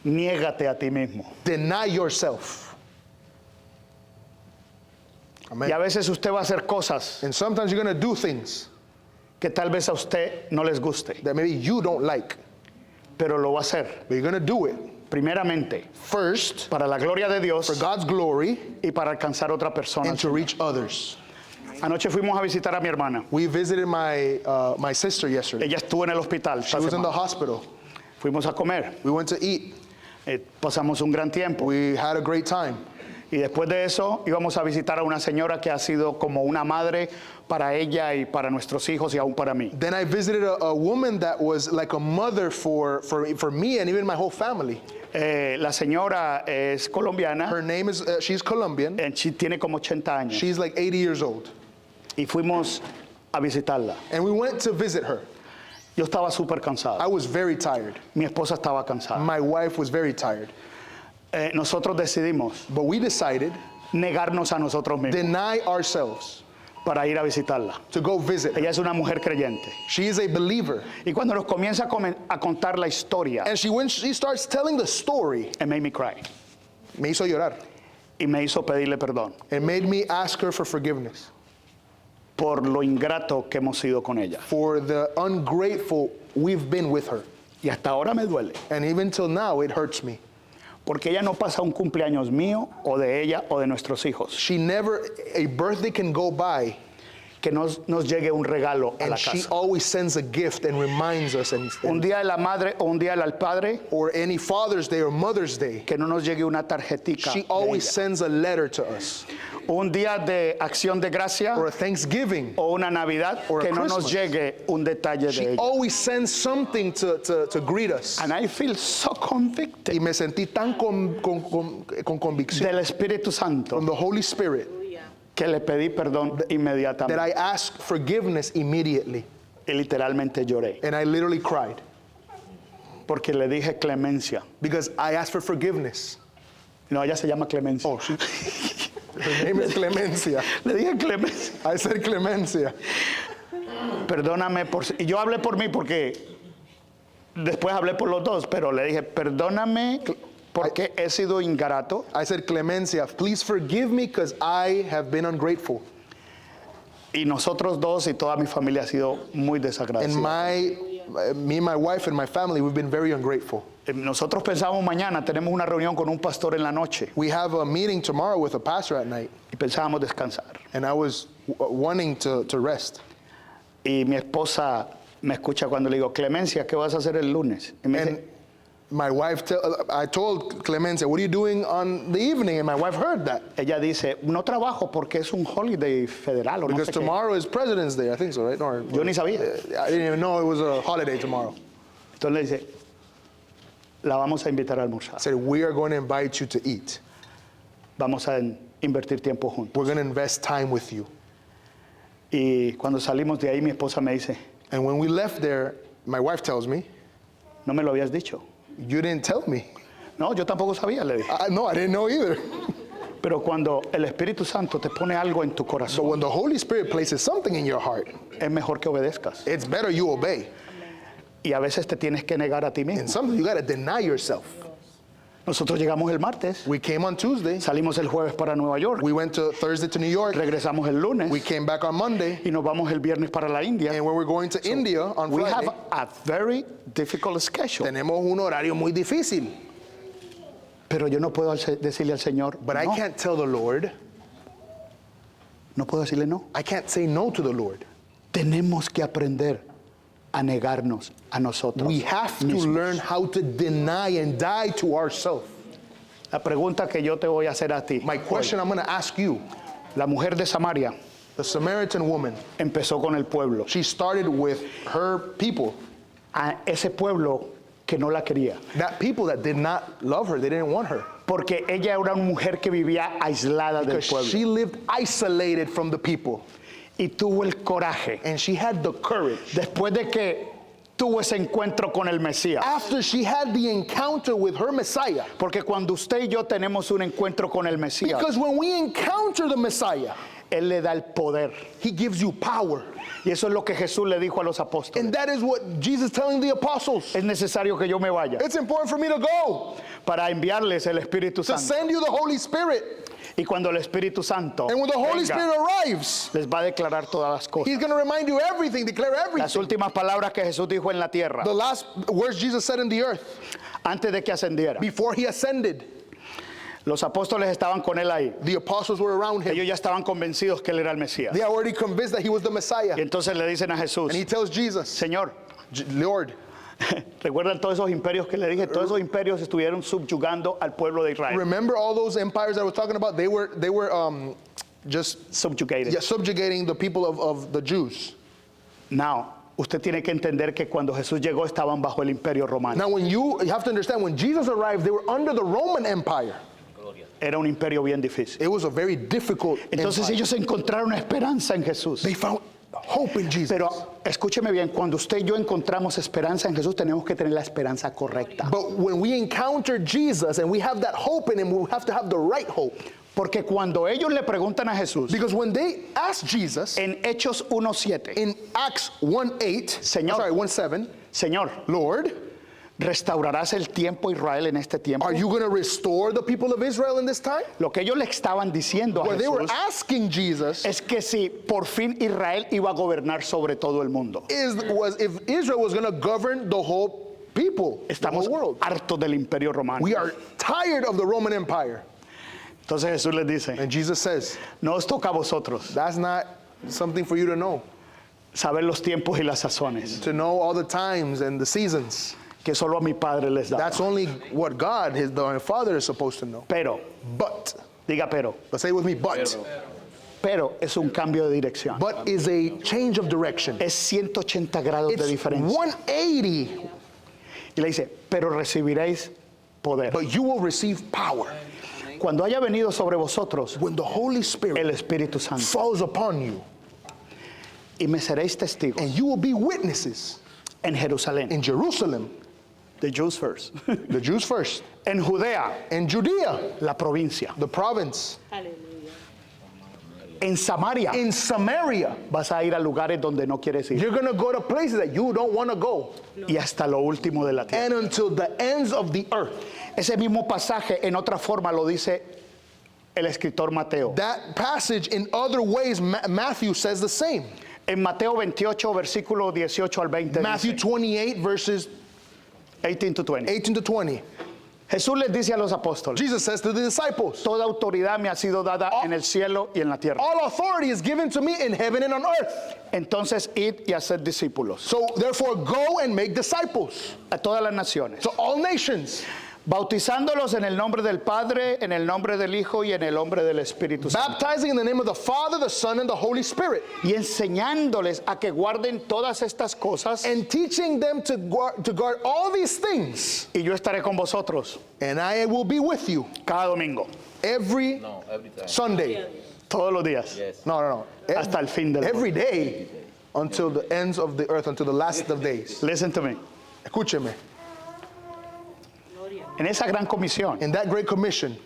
Speaker 2: niégate a ti mismo.
Speaker 1: deny yourself. Amen.
Speaker 2: Y a veces usted va a hacer cosas
Speaker 1: And sometimes you're going to do things
Speaker 2: que tal vez a usted no les guste,
Speaker 1: that maybe you don't like,
Speaker 2: pero lo va a hacer
Speaker 1: but you're going to do it
Speaker 2: primeramente
Speaker 1: first
Speaker 2: para la gloria de Dios
Speaker 1: for God's glory
Speaker 2: y para alcanzar otra persona.
Speaker 1: and to reach others.
Speaker 2: Anoche fuimos a visitar a mi hermana.
Speaker 1: We visited my sister yesterday.
Speaker 2: Ella estuvo en el hospital.
Speaker 1: She
Speaker 2: esta
Speaker 1: was in the
Speaker 2: semana.
Speaker 1: hospital.
Speaker 2: Fuimos a comer.
Speaker 1: We went to eat.
Speaker 2: Pasamos un gran tiempo.
Speaker 1: We had a great time.
Speaker 2: Y después de eso íbamos a visitar a una señora que ha sido como una madre para ella y para nuestros hijos y aún para mí.
Speaker 1: Then I visited a woman that was like a mother for me and even my whole family.
Speaker 2: La señora es colombiana,
Speaker 1: Her name is, she's Colombian.
Speaker 2: tiene como 80 años.
Speaker 1: She's like 80 years old.
Speaker 2: Y fuimos a visitarla.
Speaker 1: And we went to visit her.
Speaker 2: Yo estaba súper cansado.
Speaker 1: I was very tired.
Speaker 2: Mi esposa estaba cansada.
Speaker 1: My wife was very tired.
Speaker 2: Nosotros decidimos
Speaker 1: But we decided
Speaker 2: negarnos a nosotros mismos
Speaker 1: deny ourselves
Speaker 2: para ir a visitarla.
Speaker 1: to go visit her.
Speaker 2: Ella es una mujer creyente.
Speaker 1: She is a believer.
Speaker 2: Y cuando nos comienza a contar la historia,
Speaker 1: And when she starts telling the story,
Speaker 2: it made me cry.
Speaker 1: me hizo llorar.
Speaker 2: Y me hizo pedirle perdón
Speaker 1: It made me ask her for forgiveness
Speaker 2: por lo ingrato que hemos sido con ella.
Speaker 1: for the ungrateful we've been with her.
Speaker 2: Y hasta ahora me duele.
Speaker 1: And even till now, it hurts me.
Speaker 2: Porque ella no pasa un cumpleaños mío o de ella o de nuestros hijos.
Speaker 1: A birthday can go by
Speaker 2: Que nos llegue un regalo a la
Speaker 1: and she
Speaker 2: casa.
Speaker 1: always sends a gift and reminds us,
Speaker 2: Un día de la madre o un día del padre,
Speaker 1: or any Father's Day or Mother's Day,
Speaker 2: que no nos llegue una tarjetica.
Speaker 1: she
Speaker 2: de
Speaker 1: always
Speaker 2: ella.
Speaker 1: sends a letter to us.
Speaker 2: Un día de acción de gracia
Speaker 1: Or a Thanksgiving.
Speaker 2: o una Navidad,
Speaker 1: or a
Speaker 2: que no nos
Speaker 1: Christmas.
Speaker 2: llegue un detalle de
Speaker 1: She
Speaker 2: ella.
Speaker 1: always sends something to greet us.
Speaker 2: And I feel so convicted
Speaker 1: Y me sentí tan con convicción
Speaker 2: del Espíritu Santo
Speaker 1: from the Holy Spirit
Speaker 2: que le pedí perdón
Speaker 1: that
Speaker 2: inmediatamente.
Speaker 1: I asked forgiveness immediately.
Speaker 2: Y literalmente lloré.
Speaker 1: And I literally cried
Speaker 2: Porque le dije clemencia.
Speaker 1: because I asked for forgiveness.
Speaker 2: No, ella se llama Clemencia.
Speaker 1: Oh, her name is Clemencia.
Speaker 2: Le dije clemencia.
Speaker 1: I said Clemencia.
Speaker 2: Perdóname por... Y yo hablé por mí porque después hablé por los dos, pero le dije, perdóname porque he sido ingrato.
Speaker 1: I said Clemencia, please forgive me because I have been ungrateful.
Speaker 2: Y nosotros dos y toda mi familia ha sido muy
Speaker 1: And
Speaker 2: desagradecida.
Speaker 1: me, my wife, and my family, we've been very ungrateful.
Speaker 2: Nosotros pensamos mañana, tenemos una reunión con un pastor en la noche
Speaker 1: We have a meeting tomorrow with a pastor at night,
Speaker 2: y pensábamos descansar.
Speaker 1: and I was wanting to rest.
Speaker 2: Y mi esposa me escucha cuando le digo, Clemencia, ¿qué vas a hacer el lunes? Y me dice,
Speaker 1: My wife, I told Clemencia, what are you doing on the evening? And my wife heard that.
Speaker 2: Ella dice, no trabajo porque es un holiday federal o no
Speaker 1: Because
Speaker 2: sé qué.
Speaker 1: tomorrow is President's Day, I think so, right? Or,
Speaker 2: Yo ni sabía.
Speaker 1: I didn't even know it was a holiday tomorrow.
Speaker 2: Entonces le dice, la vamos a invitar a almorzar.
Speaker 1: I said, we are going to invite you to eat.
Speaker 2: Vamos a invertir tiempo juntos.
Speaker 1: We're going to invest time with you.
Speaker 2: Y cuando salimos de ahí, mi esposa me dice,
Speaker 1: And when we left there, my wife tells me,
Speaker 2: no me lo habías dicho.
Speaker 1: you didn't tell me.
Speaker 2: No, yo tampoco sabía, le dije.
Speaker 1: No, I didn't know either.
Speaker 2: Pero cuando el Espíritu Santo te pone algo en tu
Speaker 1: So
Speaker 2: corazón,
Speaker 1: when the Holy Spirit places something in your heart,
Speaker 2: es mejor que obedezcas.
Speaker 1: it's better you obey.
Speaker 2: Y a veces te tienes que negar a ti
Speaker 1: And
Speaker 2: mismo.
Speaker 1: sometimes you got to deny yourself.
Speaker 2: Nosotros llegamos el martes,
Speaker 1: We came on Tuesday.
Speaker 2: salimos el jueves para Nueva York,
Speaker 1: We went to Thursday to New York.
Speaker 2: regresamos el lunes
Speaker 1: We came back on Monday.
Speaker 2: y nos vamos el viernes para la India.
Speaker 1: And when we're going to India on
Speaker 2: We
Speaker 1: Friday,
Speaker 2: have a very difficult schedule.
Speaker 1: tenemos un horario muy difícil.
Speaker 2: Pero yo no puedo decirle al Señor,
Speaker 1: But I
Speaker 2: no,
Speaker 1: can't tell the Lord,
Speaker 2: no puedo decirle no.
Speaker 1: I can't say no to the Lord.
Speaker 2: Tenemos que aprender a negarnos a nosotros
Speaker 1: We have to
Speaker 2: mismos.
Speaker 1: learn how to deny and die to ourselves.
Speaker 2: La pregunta que yo te voy a hacer a ti.
Speaker 1: My question I'm going to ask you,
Speaker 2: La mujer de Samaria
Speaker 1: the Samaritan woman,
Speaker 2: empezó con el pueblo.
Speaker 1: she started with her people.
Speaker 2: A ese pueblo que no la quería.
Speaker 1: That people that did not love her, they didn't want her.
Speaker 2: Porque ella era una mujer que vivía aislada del
Speaker 1: Because
Speaker 2: pueblo.
Speaker 1: she lived isolated from the people.
Speaker 2: Y tuvo el coraje.
Speaker 1: And she had the courage.
Speaker 2: Después de que tuvo ese encuentro con el Mesías.
Speaker 1: After she had the encounter with her Messiah.
Speaker 2: Porque cuando usted y yo tenemos un encuentro con el Mesías,
Speaker 1: Because when we encounter the Messiah,
Speaker 2: Él le da el poder.
Speaker 1: he gives you power.
Speaker 2: Y eso es lo que Jesús le dijo a los apóstoles.
Speaker 1: And that is what Jesus telling the apostles.
Speaker 2: Es necesario que yo me vaya
Speaker 1: It's important for me to go,
Speaker 2: para enviarles el Espíritu
Speaker 1: to
Speaker 2: Santo.
Speaker 1: send you the Holy Spirit.
Speaker 2: Y cuando el Espíritu Santo
Speaker 1: And when the Holy
Speaker 2: venga,
Speaker 1: Spirit arrives,
Speaker 2: les va a declarar todas las cosas.
Speaker 1: he's going to remind you everything, declare
Speaker 2: Las
Speaker 1: everything.
Speaker 2: últimas palabras que Jesús dijo en la tierra,
Speaker 1: The last words Jesus said in the earth
Speaker 2: antes de que ascendiera.
Speaker 1: before he ascended,
Speaker 2: Los apóstoles estaban con él ahí.
Speaker 1: the apostles were around him.
Speaker 2: Ellos ya estaban convencidos que él era el Mesías.
Speaker 1: They are already convinced that he was the Messiah.
Speaker 2: Y entonces le dicen a Jesús,
Speaker 1: And he tells Jesus,
Speaker 2: Señor,
Speaker 1: Lord,
Speaker 2: ¿recuerdan todos esos imperios que le dije? Todos esos imperios estuvieron subyugando al pueblo de Israel.
Speaker 1: remember all those empires I was talking about? They were just
Speaker 2: Subjugated.
Speaker 1: subjugating the people of the Jews.
Speaker 2: Now, usted tiene que entender que cuando Jesús llegó estaban bajo el imperio romano.
Speaker 1: Now, when you have to understand, when Jesus arrived, they were under the Roman Empire.
Speaker 2: Era un imperio bien difícil.
Speaker 1: It was a very difficult
Speaker 2: Entonces
Speaker 1: empire.
Speaker 2: ellos encontraron esperanza en Jesús.
Speaker 1: They found hope in Jesus.
Speaker 2: Pero escúcheme bien, cuando usted y yo encontramos esperanza en Jesús, tenemos que tener la esperanza correcta.
Speaker 1: But when we encounter Jesus and we have that hope in him, we have to have the right hope.
Speaker 2: Porque cuando ellos le preguntan a Jesús,
Speaker 1: Because when they asked Jesus
Speaker 2: en Hechos 1:7,
Speaker 1: in Acts 1:8,
Speaker 2: Señor.
Speaker 1: 1:7,
Speaker 2: Señor,
Speaker 1: Lord,
Speaker 2: ¿restaurarás el tiempo Israel en este tiempo?
Speaker 1: are you going to restore the people of Israel in this time?
Speaker 2: Lo que ellos le estaban diciendo a
Speaker 1: What they were
Speaker 2: Jesús
Speaker 1: asking Jesus
Speaker 2: es que si por fin Israel iba a gobernar sobre todo el mundo.
Speaker 1: was if Israel was going to govern the whole people, the
Speaker 2: Estamos
Speaker 1: whole world.
Speaker 2: hartos del imperio romano.
Speaker 1: We are tired of the Roman Empire.
Speaker 2: Entonces Jesús les dice,
Speaker 1: And Jesus says,
Speaker 2: no os toca a vosotros
Speaker 1: that's not something for you to know.
Speaker 2: saber los tiempos y las sazones,
Speaker 1: To know all the times and the seasons.
Speaker 2: que solo a mi Padre les da.
Speaker 1: That's only what God, the Father, is supposed to know.
Speaker 2: Pero,
Speaker 1: But,
Speaker 2: diga pero,
Speaker 1: say it with me,
Speaker 2: pero es un cambio de dirección.
Speaker 1: but is a change of direction.
Speaker 2: Es 180 grados de
Speaker 1: It's
Speaker 2: diferencia.
Speaker 1: 180,
Speaker 2: Y le dice, pero recibiréis poder.
Speaker 1: but you will receive power.
Speaker 2: Cuando haya venido sobre vosotros
Speaker 1: When the Holy Spirit
Speaker 2: el Espíritu Santo,
Speaker 1: falls upon you,
Speaker 2: y me seréis testigos
Speaker 1: and you will be witnesses
Speaker 2: en Jerusalén,
Speaker 1: in Jerusalem,
Speaker 2: the Jews first,
Speaker 1: the Jews first,
Speaker 2: en Judea,
Speaker 1: in Judea,
Speaker 2: la provincia,
Speaker 1: the province,
Speaker 2: en Samaria,
Speaker 1: in Samaria.
Speaker 2: vas a ir a lugares donde no quieres ir,
Speaker 1: You're going to go to places that you don't want to go,
Speaker 2: y hasta lo último de la tierra.
Speaker 1: and until the ends of the earth.
Speaker 2: Ese mismo pasaje en otra forma lo dice el escritor Mateo.
Speaker 1: That passage, in other ways, Matthew says the same.
Speaker 2: En Mateo 28, versículo 18 al 20,
Speaker 1: Matthew
Speaker 2: dice,
Speaker 1: 28, verses
Speaker 2: 18 to 20.
Speaker 1: 18 to 20.
Speaker 2: Jesús les dice a los apóstoles,
Speaker 1: Jesus says to the disciples,
Speaker 2: toda autoridad me ha sido dada en el cielo y en la tierra.
Speaker 1: all authority is given to me in heaven and on earth.
Speaker 2: Entonces, id y haced discípulos
Speaker 1: So therefore go and make disciples
Speaker 2: a todas las naciones,
Speaker 1: to all nations,
Speaker 2: bautizándolos en el nombre del Padre, en el nombre del Hijo y en el nombre del Espíritu Santo,
Speaker 1: baptizing in the name of the Father, the Son, and the Holy Spirit,
Speaker 2: y enseñándoles a que guarden todas estas cosas,
Speaker 1: and teaching them to guard all these things.
Speaker 2: y yo estaré con vosotros
Speaker 1: And I will be with you
Speaker 2: cada domingo,
Speaker 1: every
Speaker 3: No, every time.
Speaker 1: Sunday.
Speaker 2: todos los días,
Speaker 3: Yes.
Speaker 1: No.
Speaker 2: hasta el fin del mundo.
Speaker 1: Every day until the ends of the earth, until the last of days.
Speaker 2: Listen to me.
Speaker 1: Escúcheme.
Speaker 2: En esa gran comisión,
Speaker 1: In that great commission,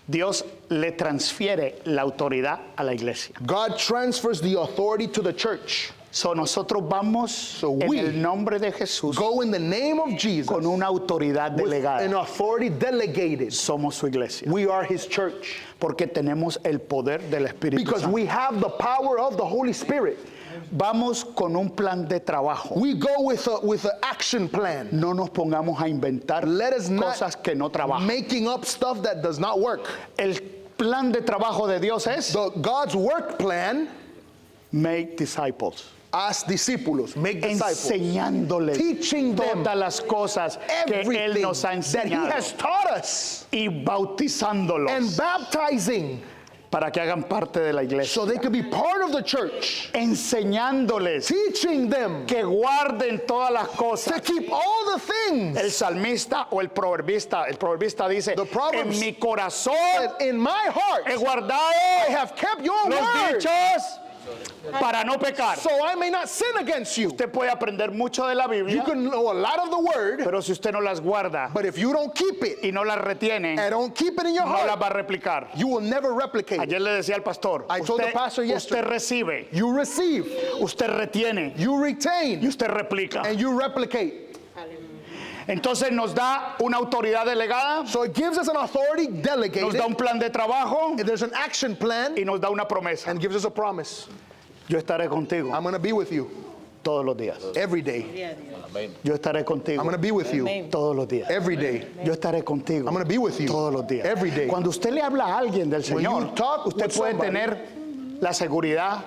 Speaker 2: Dios le transfiere la autoridad a la iglesia.
Speaker 1: God transfers the authority to the church.
Speaker 2: So nosotros vamos en
Speaker 1: we
Speaker 2: el nombre de Jesús
Speaker 1: Go in the name of Jesus
Speaker 2: con una autoridad
Speaker 1: with an
Speaker 2: delegada.
Speaker 1: authority delegated.
Speaker 2: Somos su iglesia
Speaker 1: We are his church
Speaker 2: porque tenemos el poder del Espíritu
Speaker 1: because
Speaker 2: Santo.
Speaker 1: we have the power of the Holy Spirit.
Speaker 2: Vamos con un plan de trabajo.
Speaker 1: We go with an action plan.
Speaker 2: No nos pongamos a inventar
Speaker 1: Let us not
Speaker 2: cosas que no trabajan.
Speaker 1: making up stuff that does not work.
Speaker 2: El plan de trabajo de Dios es
Speaker 1: God's work plan,
Speaker 2: make disciples,
Speaker 1: as discípulos, make disciples,
Speaker 2: enseñándoles
Speaker 1: teaching them
Speaker 2: todas las cosas que Él
Speaker 1: everything
Speaker 2: nos ha
Speaker 1: that he
Speaker 2: enseñado
Speaker 1: has taught us,
Speaker 2: y bautizándolos
Speaker 1: and baptizing
Speaker 2: para que hagan parte de la iglesia,
Speaker 1: so they could be part of the church,
Speaker 2: enseñándoles
Speaker 1: teaching them
Speaker 2: que guarden todas las
Speaker 1: to
Speaker 2: cosas.
Speaker 1: keep all the things
Speaker 2: El salmista o el proverbista dice,
Speaker 1: The Proverbs-
Speaker 2: en mi corazón
Speaker 1: that in my heart
Speaker 2: he
Speaker 1: I
Speaker 2: guardado
Speaker 1: have kept your
Speaker 2: los
Speaker 1: word
Speaker 2: dichos para no pecar.
Speaker 1: so I may not sin against you.
Speaker 2: Usted puede aprender mucho de la
Speaker 1: You
Speaker 2: Biblia,
Speaker 1: can know a lot of the word,
Speaker 2: pero si usted no las guarda
Speaker 1: but if you don't keep it
Speaker 2: y no las retiene,
Speaker 1: and don't keep it in your
Speaker 2: no las
Speaker 1: heart,
Speaker 2: va a replicar.
Speaker 1: you will never replicate it.
Speaker 2: Ayer le decía al pastor,
Speaker 1: I told the pastor yesterday.
Speaker 2: usted recibe,
Speaker 1: You receive,
Speaker 2: usted retiene
Speaker 1: you
Speaker 2: y
Speaker 1: retain,
Speaker 2: usted replica.
Speaker 1: and you replicate.
Speaker 2: Entonces nos da una autoridad delegada,
Speaker 1: So it gives us an authority
Speaker 2: nos
Speaker 1: delegated,
Speaker 2: da un plan de trabajo
Speaker 1: and there's an action plan,
Speaker 2: y nos da una promesa.
Speaker 1: and gives us a promise.
Speaker 2: Yo estaré contigo
Speaker 1: I'm going to be with you
Speaker 2: todos los días.
Speaker 1: every day.
Speaker 3: Amén.
Speaker 2: Yo estaré
Speaker 1: I'm
Speaker 2: contigo
Speaker 1: going to be with you
Speaker 2: todos los días.
Speaker 1: every day.
Speaker 2: Yo estaré contigo
Speaker 1: I'm going to be with you
Speaker 2: todos los días.
Speaker 1: every day.
Speaker 2: Cuando usted le habla a alguien del
Speaker 1: When you
Speaker 2: Señor,
Speaker 1: talk
Speaker 2: usted
Speaker 1: with
Speaker 2: puede
Speaker 1: somebody,
Speaker 2: tener la seguridad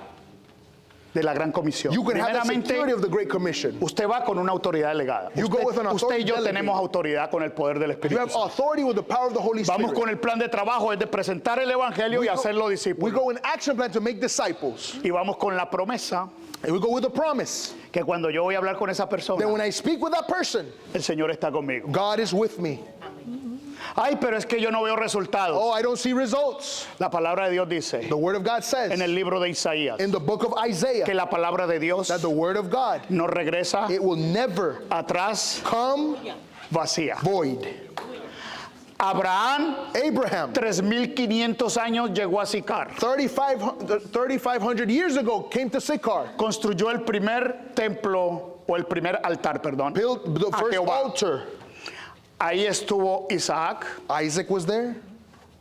Speaker 2: de la gran comisión.
Speaker 1: You can have the
Speaker 2: Primeramente,
Speaker 1: security of the Great Commission.
Speaker 2: usted va con una autoridad delegada.
Speaker 1: You go with an
Speaker 2: Usted y
Speaker 1: authority
Speaker 2: yo
Speaker 1: delegated.
Speaker 2: tenemos autoridad con el poder del
Speaker 1: You
Speaker 2: Espíritu
Speaker 1: have
Speaker 2: Santo.
Speaker 1: authority with the power of the Holy
Speaker 2: Vamos
Speaker 1: Spirit.
Speaker 2: con el plan de trabajo, es de presentar el Evangelio y hacer los
Speaker 1: We
Speaker 2: discípulos.
Speaker 1: go in action plan to make disciples.
Speaker 2: Y vamos con la promesa
Speaker 1: And we go with the promise
Speaker 2: que cuando yo voy a hablar con esa persona,
Speaker 1: that when I speak with that person,
Speaker 2: el Señor está conmigo.
Speaker 1: God is with me.
Speaker 2: Ay, pero es que yo no veo resultados.
Speaker 1: Oh, I don't see results.
Speaker 2: La palabra de Dios dice
Speaker 1: The Word of God says
Speaker 2: en el libro de Isaías
Speaker 1: in the book of Isaiah
Speaker 2: que la palabra de Dios
Speaker 1: that the Word of God,
Speaker 2: no regresa
Speaker 1: it will never
Speaker 2: atrás
Speaker 1: come
Speaker 2: vacía.
Speaker 1: void.
Speaker 2: Abraham,
Speaker 1: Abraham,
Speaker 2: 3.500 años llegó a Sicar.
Speaker 1: 3,500 years ago, came to Sychar,
Speaker 2: Construyó el primer templo o el primer altar, perdón,
Speaker 1: built the
Speaker 2: a
Speaker 1: first
Speaker 2: Jehová.
Speaker 1: altar.
Speaker 2: Ahí estuvo Isaac,
Speaker 1: Isaac was there,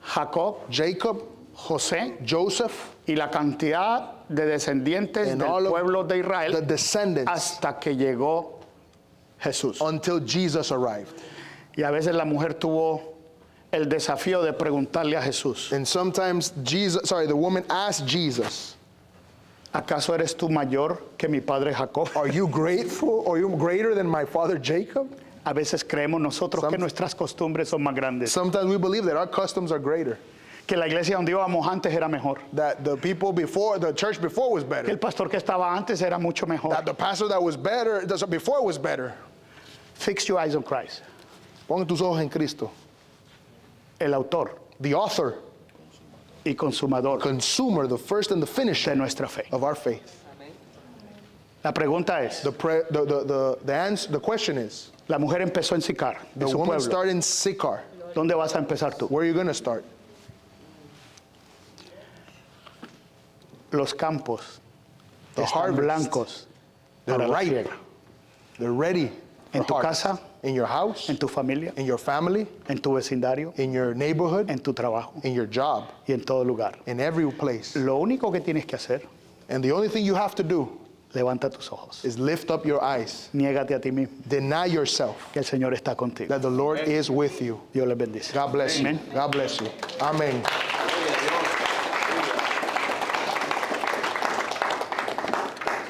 Speaker 2: Jacob,
Speaker 1: Jacob,
Speaker 2: José
Speaker 1: Joseph,
Speaker 2: y la cantidad de descendientes
Speaker 1: and
Speaker 2: del
Speaker 1: all
Speaker 2: pueblo de
Speaker 1: of
Speaker 2: Israel
Speaker 1: the descendants
Speaker 2: hasta que llegó Jesús.
Speaker 1: until Jesus arrived.
Speaker 2: Y a veces la mujer tuvo el desafío de preguntarle a Jesús,
Speaker 1: And sometimes the woman asked Jesus,
Speaker 2: ¿acaso eres tú mayor que mi padre Jacob?
Speaker 1: "Are you grateful? Are you greater than my father Jacob?"
Speaker 2: A veces creemos nosotros que nuestras costumbres son más grandes,
Speaker 1: Sometimes we believe that our customs are greater.
Speaker 2: que la iglesia donde íbamos antes era mejor,
Speaker 1: That the people before, the church before was
Speaker 2: que
Speaker 1: better.
Speaker 2: el pastor que estaba antes era mucho mejor.
Speaker 1: That the pastor that was better, before was better.
Speaker 2: Fix your eyes on Christ,
Speaker 1: Pon tus ojos en Cristo.
Speaker 2: el autor
Speaker 1: The author,
Speaker 2: y consumador
Speaker 1: consumer, the first and the
Speaker 2: de
Speaker 1: finisher
Speaker 2: nuestra fe.
Speaker 1: of our faith.
Speaker 2: La pregunta es,
Speaker 1: The question is,
Speaker 2: la mujer empezó en Sicar, en
Speaker 1: the
Speaker 2: su
Speaker 1: woman
Speaker 2: pueblo.
Speaker 1: started in Sychar.
Speaker 2: ¿Dónde vas a empezar tú?
Speaker 1: Where are you going to start?
Speaker 2: Los campos
Speaker 1: The
Speaker 2: están
Speaker 1: harvest.
Speaker 2: blancos
Speaker 1: They're
Speaker 2: para la
Speaker 1: ripe.
Speaker 2: siega.
Speaker 1: They're ready.
Speaker 2: En
Speaker 1: for
Speaker 2: tu
Speaker 1: harvest.
Speaker 2: casa,
Speaker 1: in your house,
Speaker 2: en tu familia,
Speaker 1: in your family,
Speaker 2: en tu vecindario,
Speaker 1: in your neighborhood,
Speaker 2: en tu trabajo
Speaker 1: in your job,
Speaker 2: y en todo lugar.
Speaker 1: in every place.
Speaker 2: Lo único que tienes que hacer
Speaker 1: And the only thing you have to do
Speaker 2: Levanta tus ojos.
Speaker 1: is lift up your eyes.
Speaker 2: Niégate a ti mismo.
Speaker 1: Deny yourself
Speaker 2: Que el Señor está contigo.
Speaker 1: that the Lord is with you.
Speaker 2: Dios les bendice.
Speaker 1: God bless you.
Speaker 2: Amen.
Speaker 1: God bless you. Amen.